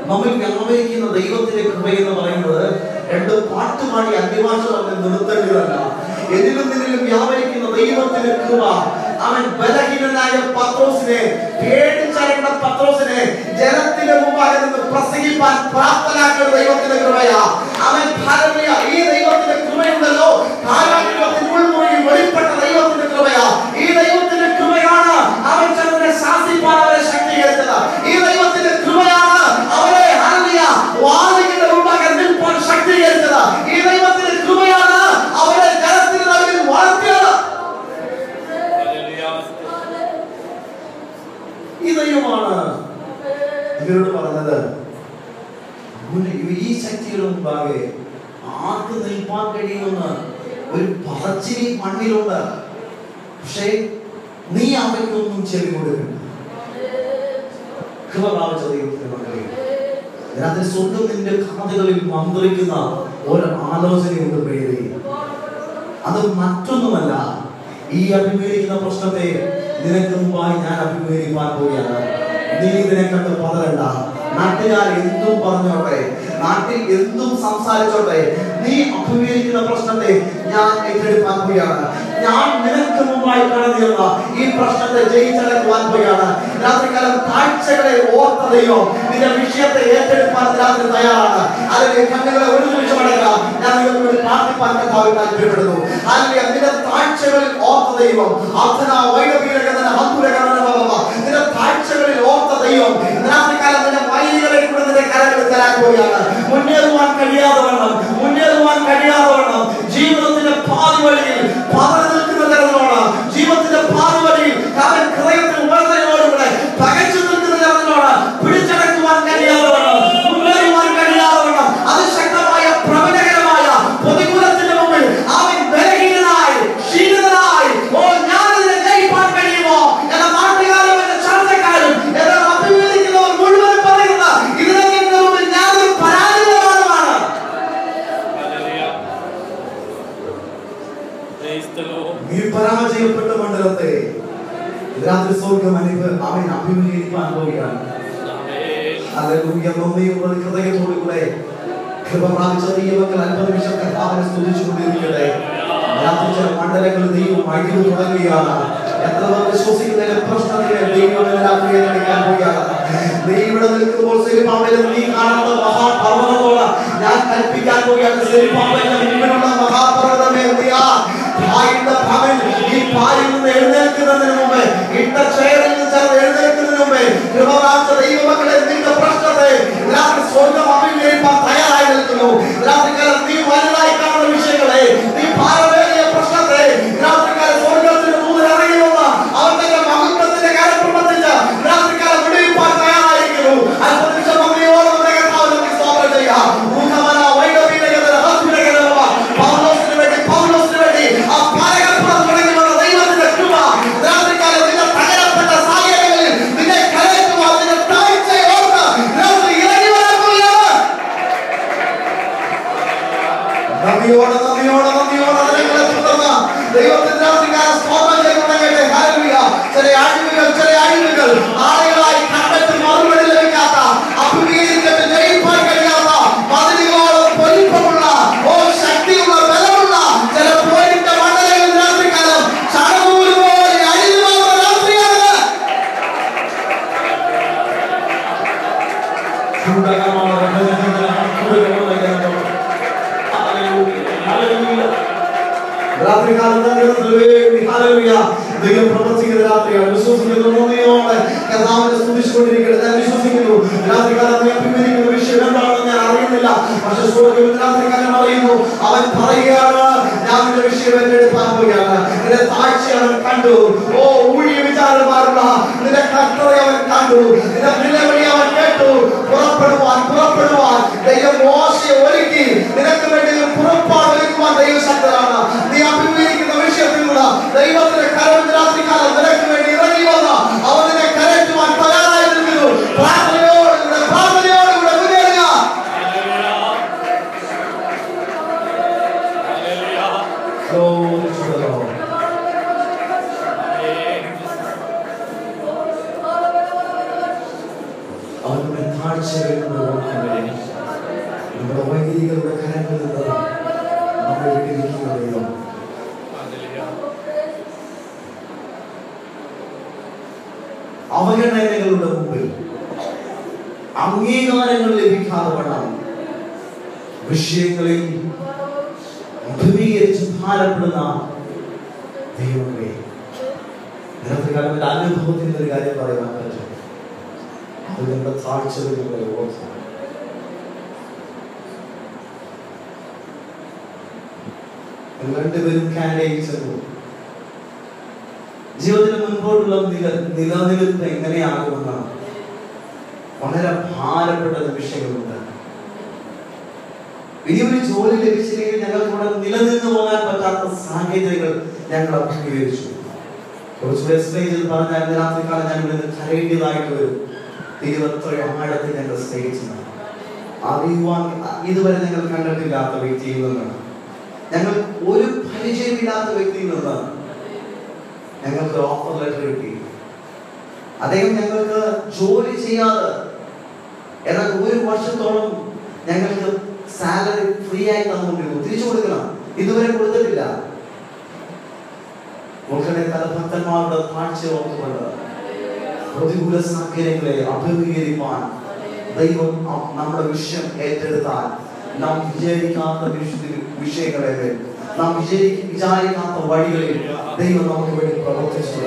നമ്മൾ വ്യാപരിക്കുന്ന ദൈവത്തിന്റെ കൃപ എന്ന് പറയുന്നത് രണ്ട് പാട്ടുപാടി അന്യഭാഷ പറഞ്ഞ് നിർത്തേണ്ടതല്ല. എന്നിലും നിന്നിലും വ്യാപരിക്കുന്ന ദൈവത്തിന്റെ കൃപ. അവൻ ബലഹീനനായ പത്രോസിനെ, പേടിച്ചറിയുന്ന പത്രോസിനെ ജനത്തിന്റെ മുമ്പാകെ നിന്ന് പ്രസംഗിപ്പാൻ പ്രാപ്തനാക്കുന്ന ദൈവത്തിന്റെ കൃപയാ. അവൻ ഭാരതീയ ഈ ദൈവത്തിന്റെ കൃപയുണ്ടല്ലോ, കാരാഗ്രഹത്തിൽ ഉൾമുറിയിൽ വെളിപ്പെട്ട ദൈവത്തിന്റെ കൃപയാ. ഈ ദൈവത്തിന്റെ കൃപയാണ് അവൻ ചെന്നതിനെ ശാസിപ്പാൻ അവരെ ശക്തീകരിച്ചത്. ഈ ദൈവത്തിന്റെ കൃപയാണ് അവരെ വാദികളുടെ മുമ്പാകെ നിൽപ്പാൻ ശക്തീകരിച്ചത്. ഈ ദൈവത്തിന്റെ കൃപയാണ് അവരെ ജനത്തിന് നടുവിൽ വളർത്തിയത്. ഈ ദൈവമാണ് ഇവരോട് പറഞ്ഞത്, ഈ ശക്തിയുടെ മുമ്പാകെ ആർക്ക് നിൽപ്പാൻ കഴിയുമെന്ന് ഒരു പറച്ചിരി മണ്ണിലുണ്ട്. പക്ഷേ നീ അവയ്ക്കൊന്നും ചെവി കൊടുക്കണ്ട. കൃപ പ്രാപിച്ച ദൈവത്തിന്റെ മക്കളെ, അതിനകത്ത് സ്വന്തം നിന്റെ കാതുകളിൽ മന്ത്രിക്കുന്ന ഒരു ആലോചനയുണ്ട് പേര്. അത് മറ്റൊന്നുമല്ല, ഈ അഭിമുഖീകരിക്കുന്ന പ്രശ്നത്തെ നിനക്ക് മുമ്പായി ഞാൻ അഭിമുഖീകരിക്കാൻ പോവുകയാണ്. നീ ഇതിനെ കണ്ട് പതരണ്ട. നാട്ടുകാർ എന്തും പറഞ്ഞോട്ടെ, നാട്ടിൽ എന്തും സംസാരിച്ചോട്ടെ, നീ അഭിമുഖീകരിക്കുന്ന പ്രശ്നത്തെ ഞാൻ ഏറ്റെടുക്കാൻ പോവുകയാണ്. ഞാൻ നിനക്ക് മുമ്പായി കടന്നിരുന്ന ഈ പ്രശ്നത്തെ ജയിച്ചടക്കുവാൻ പോവുകയാണ്. രാത്രികാലം താഴ്ചകളെ ഓർത്ത ദൈവം നിന്റെ വിഷയത്തെ ഏറ്റെടുക്കാൻ രാത്രി തയ്യാറാണ്. അതിന്റെ കണ്ണുകളെ ഒരു നിമിഷം അടക്കാം. ഞാൻ നിങ്ങൾക്ക് പ്രാർത്ഥിപ്പാൻ കർത്താവിൽ താല്പര്യപ്പെടുന്നു. അല്ലെങ്കിൽ നിന്റെ താഴ്ചകളിൽ ഓർത്ത ദൈവം, നിന്റെ താഴ്ചകളിൽ ഓർത്ത ദൈവം രാത്രികാലം നിന്റെ വൈരികളെ കൂടെ നിന്റെ കരങ്ങളിൽ തരാൻ പോവുകയാണ്. മുന്നേറുവാൻ കഴിയാതെ വണ്ണം ജീവിതത്തിന്റെ പാതി വഴിയിൽ പതറി നിൽക്കുന്ന ജനങ്ങളോട്, ജീവിതത്തിന്റെ പാതി വഴിയിൽ അവൻ ഹൃദയത്തിൽ ഉണർന്നതിനോടുകൂടെ പകച്ചു നിൽക്കുന്ന ജനങ്ങളോട് പിടിച്ചടക്കുവാൻ കഴിയാതെ വണ്ണം, മുന്നേറുവാൻ കഴിയാതെ വണ്ണം, അതിശക്തമായ പ്രബലകരമായ പ്രതികൂലത്തിന്റെ മുമ്പിൽ അവൻ ബലഹീനനായി, ക്ഷീണിതനായി, ഓ ഞാനിതിനെ ജയിപ്പാൻ കഴിയുമോ എന്ന നാട്ടുകാരും എന്റെ ചർച്ചക്കാരും എന്നെ അഭിമുഖീകരിക്കുന്നവർ മുഴുവൻ പറയുന്ന ഇതിനൊക്കെ മുമ്പിൽ ഞാനൊരു പരാജയമാണ്. നീ പരാജയപ്പെട്ട മണ്ഡലത്തെ രാത്രി സ്വർഗ്ഗം അവൻ അഭിമുഖീകരിക്കാൻ പോവുകയാണ്. ഹല്ലേലൂയ. ഹൃദയത്തോടുകൂടെ കൃപ പ്രാപിച്ച ദൈവമക്കൾ അല്പനിമിഷം കർത്താവിനെ സ്തുതിച്ചുകൊണ്ടിരിക്കട്ടെ. രാത്രി ചില മണ്ഡലങ്ങളിൽ ദൈവം അഴിവ് തുടങ്ങുകയാണ്. എത്ര പേർ വിശ്വസിക്കുന്നതിന്റെ പ്രശ്നത്തിലെ ദൈവം രാത്രിയെ നയിക്കാൻ പോവുകയാണ്. നീ ഇവിടെ നിൽക്കുമ്പോൾ സെരുബ്ബാബേൽ, നീ കാണുന്ന മഹാപർവ്വതത്തോട് ഞാൻ കൽപ്പിക്കാൻ പോവുകയാണ്. സെരുബ്ബാബേലിന്റെ മുമ്പിലുള്ള മഹാപർവ്വതമേ, ഈ പായിൽ നിന്ന് എഴുന്നേൽക്കുന്നതിന് മുമ്പ്, ഇട്ട ചെയറിൽ നിന്ന് ചേർന്ന് എഴുന്നേൽക്കുന്നതിന് മുമ്പ് കൃപപ്രാപിച്ച ദൈവമക്കളെ, നിന്റെ പ്രശ്നത്തെ രാത്രി സ്വർഗ്ഗം അഭിമുഖീകരിക്കാൻ തയ്യാറായി നിൽക്കുന്നു. രാത്രികാലം നീ വലുതായി കാണുന്ന വിഷയങ്ങളെ, നീ ഭാരമേറിയ പ്രശ്നത്തെ രാത്രികാലം സ്വർഗ്ഗത്തിന് ദൂതൻ ഇറങ്ങി വന്ന് അവൻ തന്റെ മഹത്വത്തിന്റെ കാര്യം പ്രവർത്തിച്ച് രാത്രികാലം വിടുവിപ്പാൻ തയ്യാറായിരിക്കുന്നു. അല്പനിമിഷം നമ്മയോട് സ്തോത്രം ചെയ്യാം. ദൈവം പ്രവർത്തിക്കുന്ന രാത്രിയാണ്. വിശ്വസിക്കുന്നു കർത്താവിനെ സ്തുതിച്ചുകൊണ്ടിരിക്കുന്നത് ഞാൻ വിശ്വസിക്കുന്നു. രാത്രികാലം അഭിമുഖീകരിക്കുന്ന വിഷയം എന്താണെന്ന് ഞാൻ അറിയുന്നില്ല. പക്ഷെ സ്വർഗ്ഗം രാത്രികാലം അറിയുന്നു. അവൻ പറയുകയാണ്, ഞാൻ നിന്റെ വിഷയം ഏറ്റെടുക്കാൻ പോവുകയാണ്. നിന്റെ താഴ്ച അവൻ കണ്ടു. ഓ ഊഴിയ വിചാരമാരുള്ള നിന്റെ കർത്തവ്യം അവൻ കണ്ടു. നിന്റെ നിലവിളി അവൻ കേട്ടു. പുറപ്പെടുവാൻ ദൈവം മോശയെ ഒരുക്കി. നിനക്ക് വേണ്ടി പുറപ്പാട് ഒരുക്കുവാൻ ദൈവം ശക്തനാണ്. നീ അഭിമുഖീകരിക്കുന്ന വിഷയത്തിലുള്ള ദൈവത്തിന്റെ കരം രാത്രികാലം നിനക്ക് വേണ്ടി ഇറങ്ങി വന്ന അവൻ നിന്നെ കരറ്റുവാൻ തയ്യാറായിരിക്കുന്നു. പ്രാർത്ഥനയോടുകൂടെ മുന്നേറുക. അവരുടെ താഴ്ചകളിൽ നിന്ന് ഓർക്കാൻ വേണ്ടി നമ്മുടെ വൈദികരുടെ കരങ്ങളിൽ നിന്ന് നമ്മൾ വിട്ടിരിക്കുന്ന ദൈവം അവഗണനകളുടെ മുമ്പിൽ അംഗീകാരങ്ങൾ ലഭിക്കാതെ വേണം വിഷയങ്ങളിൽ അഭിമുഖീകരിച്ച് ഭാരപ്പെടുന്ന ദൈവമേ, ഇന്നത്തെ കാലത്തിന്റെ അനുഭവത്തിന്റെ ഒരു കാര്യം പറയാൻ പറ്റും. അത് നമ്മുടെ താഴ്ചകളിലൂടെ ഓർക്കും. രണ്ടുപേരും കാനഡയിൽ ജീവിതത്തിന് മുൻപോട്ടുള്ള നിലനിൽപ്പ് എങ്ങനെയാകുമെന്നാണ് വളരെ ഭാരപ്പെട്ട നിമിഷങ്ങളുണ്ട്. ഇനിയൊരു ജോലി ലഭിച്ചില്ലെങ്കിൽ ഞങ്ങൾക്ക് ഇവിടെ നിലനിന്ന് പോകാൻ പറ്റാത്ത സാഹചര്യങ്ങൾ ഞങ്ങൾ അഭിമുഖീകരിച്ചു. കുറച്ചുകൂടെ എക്സ്പ്ലെയിൻ ചെയ്ത് പറഞ്ഞാൽ രാത്രിക്കാലം ഞങ്ങൾ ഇന്ന് കരയേണ്ടതായിട്ട് വരും. ദൈവത്ര ആഴത്തിൽ ഞങ്ങൾ സ്നേഹിച്ചതാണ്. അറിയുവാൻ ഇതുവരെ ഞങ്ങൾ കണ്ടിട്ടില്ലാത്ത വ്യക്തിയിൽ നിന്നാണ്, ഞങ്ങൾ ഒരു പരിചയമില്ലാത്ത വ്യക്തിയിൽ നിന്നാണ് ഞങ്ങൾക്ക് ഓഫർ ലെറ്റർ കിട്ടി. അദ്ദേഹം ഞങ്ങൾക്ക് ജോലി ചെയ്യാതെ എന്നാൽ 1 വർഷത്തോളം ഞങ്ങൾക്ക് സാലറി ഫ്രീ ആയി തന്നുകൊണ്ടിരുന്നു. തിരിച്ചു കൊടുക്കണം, ഇതുവരെ കൊടുത്തിട്ടില്ല. ഭക്തന്മാരുടെ താഴ്ച ഓർത്തുകൊണ്ട് പ്രതികൂല സാഹചര്യങ്ങളെ അഭിമുഖീകരിക്കാൻ ദൈവം നമ്മുടെ വിഷയം ഏറ്റെടുത്താൽ നാം വിചാരിക്കാത്ത വിഷയങ്ങളെ നാം വിചാരിക്കാത്ത വഴികളിൽ ദൈവം നമുക്ക് വേണ്ടി പ്രവർത്തിച്ചു.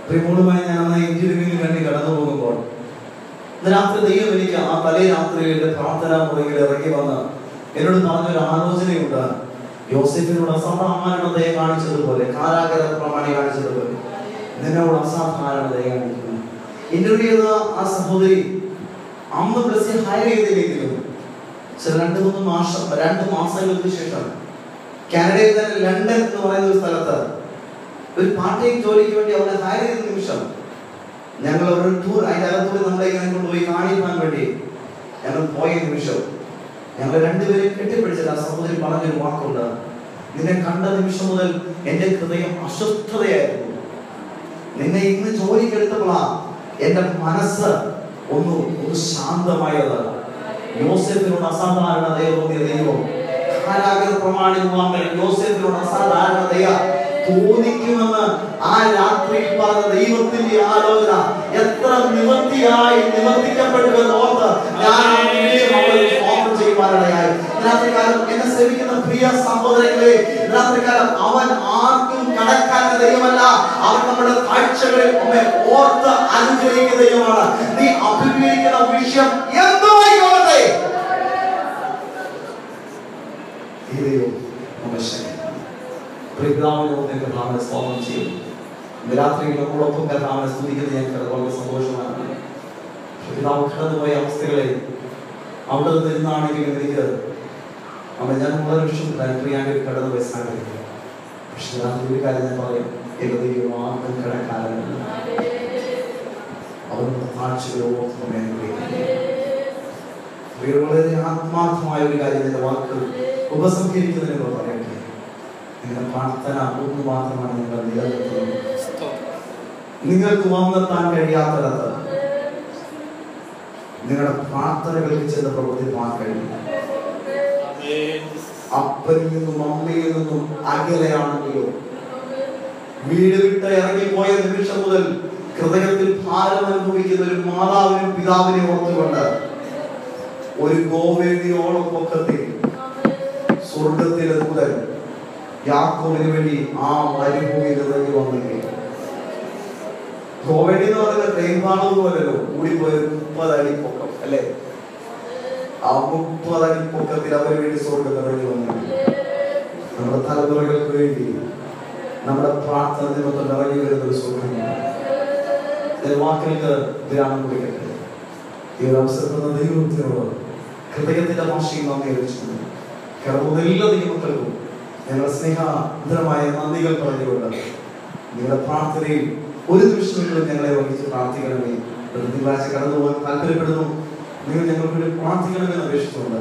പ്രിയമുള്ളമായി ഞാൻ ഇന്റർവ്യൂവിന് വേണ്ടി കടന്നു പോകുമ്പോൾ രാത്രി ദൈവം എനിക്ക് ആ തലേ രാത്രിയിൽ എന്റെ പ്രാർത്ഥനാ മുറിയിൽ ഇറങ്ങി വന്ന് എന്നോട് പറഞ്ഞൊരു ആലോചനയുണ്ട്. യോസേഫിനോട് അസാധാരണതയെ കാണിച്ചതുപോലെ, കാരാഗൃഹ പ്രമാണി കാണിച്ചതുപോലെ നിന്നോട് അസാധാരണതയെ കാണിക്കുന്നു. ഇന്റർവ്യൂ ചെയ്ത ആ സഹോദരി അന്ന് പ്ലസ് ഹയർ ചെയ്തില്ലെങ്കിലും 2 മാസങ്ങൾക്ക് ശേഷം കാനഡയിൽ തന്നെ ലണ്ടൻ എന്ന് പറയുന്ന ഒരു സ്ഥലത്ത് ഒരു പാർട്ട് ടൈം ജോലിക്ക് വേണ്ടി അവരെ ഹയർ ചെയ്ത നിമിഷം ഞങ്ങൾ ഒരു ടൂർ അതിൻ്റെ അകത്തൂടെ നമ്മളെ ഇങ്ങനെ കൊണ്ടുപോയി കാണിക്കാൻ വേണ്ടി ഞങ്ങൾ പോയ നിമിഷം ഞങ്ങൾ രണ്ടുപേരും കെട്ടിപ്പിടിച്ചത് ആ സഹോദരി പറഞ്ഞൊരു വാക്കുണ്ട്, നിന്നെ കണ്ട നിമിഷം മുതൽ എന്റെ ഹൃദയം അസ്വസ്ഥതയായിരുന്നു. നിന്നെ ഇന്ന് ജോലിക്കെടുത്തപ്പോഴാ എന്റെ മനസ്സ് ഒന്ന് ശാന്തമായത്. യോസേഫിനോട് അസാധാരണതയെ തോന്നിയ ദൈവം കാരാഗൃഹ പ്രമാണിക്കുവാൻ യോസേഫിനോട് അസാധാരണതയ തോന്നിക്കുമെന്ന് ആ രാത്രിയിൽ പറഞ്ഞ ദൈവത്തിന്റെ ആലോചന എത്ര നിവർത്തിക്കപ്പെട്ടുവെന്ന് ഓർത്ത് ഞാൻ ചെയ്യുവാനിടയായി. രാത്രികാലം എന്നെ സേവിക്കുന്ന പ്രിയ സഹോദരങ്ങളെ, രാത്രികാലം അവൻ ആർക്കും കടക്കാൻ ദൈവമല്ല, അവൻ നമ്മുടെ താഴ്ചകളിൽ ഓർത്ത് അനുഗ്രഹിക്കുന്ന ദൈവമാണ്. നീ അഭിമുഖീകരിക്കുന്ന വിഷയം എന്തായിക്കോട്ടെ, ഈ ദൈവം നമ്മെ പിതാവിനോട് കർത്താവിനെ സ്തോത്രം ചെയ്യും. രാത്രി നമ്മളോടൊപ്പം കർത്താവിനെ സ്തുതിക്കുന്നത് ഞങ്ങൾക്ക് വളരെ സന്തോഷമാണ്. പിതാവ് കടന്നുപോയ അവസ്ഥകളെ അവിടെ നിന്നാണെങ്കിലും എനിക്ക് ഞാൻ വളരെ വിഷമത്തിലാണ് പ്രിയാണ്ട് കടന്നുപോയ സാഹചര്യം. പക്ഷെ രാത്രി ഒരു കാര്യം ഞാൻ പറയും, എന്റെ ദൈവം ആർക്കും കിടക്കാരല്ല. അവരുടെ താഴ്ചകളെ ഓർത്തുകൊണ്ട് വളരെ ആത്മാർത്ഥമായ ഒരു കാര്യം എന്റെ വാക്കുകൾ ഉപസംഹരിക്കുന്നതിന് പറയട്ടെ. നിങ്ങളുടെ പ്രാർത്ഥന ഒന്ന് മാത്രമാണ് നിങ്ങൾ നിലനിർത്തുന്നത്. നിങ്ങൾക്ക് വന്നെത്താൻ കഴിയാത്തടത്ത് നിങ്ങളുടെ പ്രാർത്ഥനകൾക്ക് ചെന്ന് പ്രവർത്തിപ്പാൻ കഴിയും. അപ്പനിൽ നിന്നും അമ്മയിൽ നിന്നും അകലെയാണെങ്കിലോ, വീട് വിട്ട് ഇറങ്ങിപ്പോയ നിമിഷം മുതൽ ഹൃദയത്തിൽ ഭാരം അനുഭവിക്കുന്ന ഒരു മാതാവിനും പിതാവിനെ ഓർത്തുകൊണ്ട് ഒരു ഗോവേദിയോളം പൊക്കത്തിൽ സ്വർഗത്തിലെ ദൂതൻ യാക്കോബിന് വേണ്ടി ആ മരുഭൂമിയിൽ ഇറങ്ങി വന്നെങ്കിൽ, ഗോവേദി എന്ന് പറയുന്ന ട്രെയിൻ പാളമൊന്നുമല്ലല്ലോ, കൂടിപ്പോയ 30 അടി പൊക്കം അല്ലെ? ആ 30 അടി പൊക്കത്തിൽ അവന് വേണ്ടി സ്വർഗം ഇറങ്ങി വന്നെങ്കിൽ, നമ്മുടെ തലമുറകൾക്ക് വേണ്ടി നമ്മുടെ പ്രാർത്ഥന നിമിത്തം ഇറങ്ങി വരുന്ന ഒരു സ്വർഗമാണ്. വാക്കുകൾക്ക് വിരാമം കൊടുക്കട്ടെ. ഈ ഒരു അവസരത്തിൽ ദൈവത്തിനോട് ഹൃദയത്തിന്റെ ഭാഷയും നന്ദി അറിയിച്ചു. കാരണം എല്ലാ ദൈവമക്കൾക്കും ഞങ്ങളുടെ സ്നേഹധരമായ നന്ദികൾ പറഞ്ഞുകൊണ്ട് നിങ്ങളുടെ പ്രാർത്ഥനയിൽ ഒരു നിമിഷമെങ്കിലും ഞങ്ങളെ വഹിച്ച് പ്രാർത്ഥിക്കണമേ. തിങ്കളാഴ്ച കടന്നു പോകാൻ താല്പര്യപ്പെടുന്നു. നിങ്ങൾ ഞങ്ങൾക്ക് വേണ്ടി പ്രാർത്ഥിക്കണമെന്ന് അപേക്ഷിച്ചുകൊണ്ട്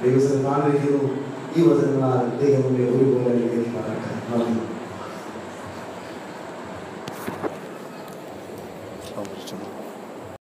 ദൈവത്തിന് ആഗ്രഹിക്കുന്നു. ഈ വചനങ്ങളാൽ ദൈവം ഒരുപോലെ നന്ദി.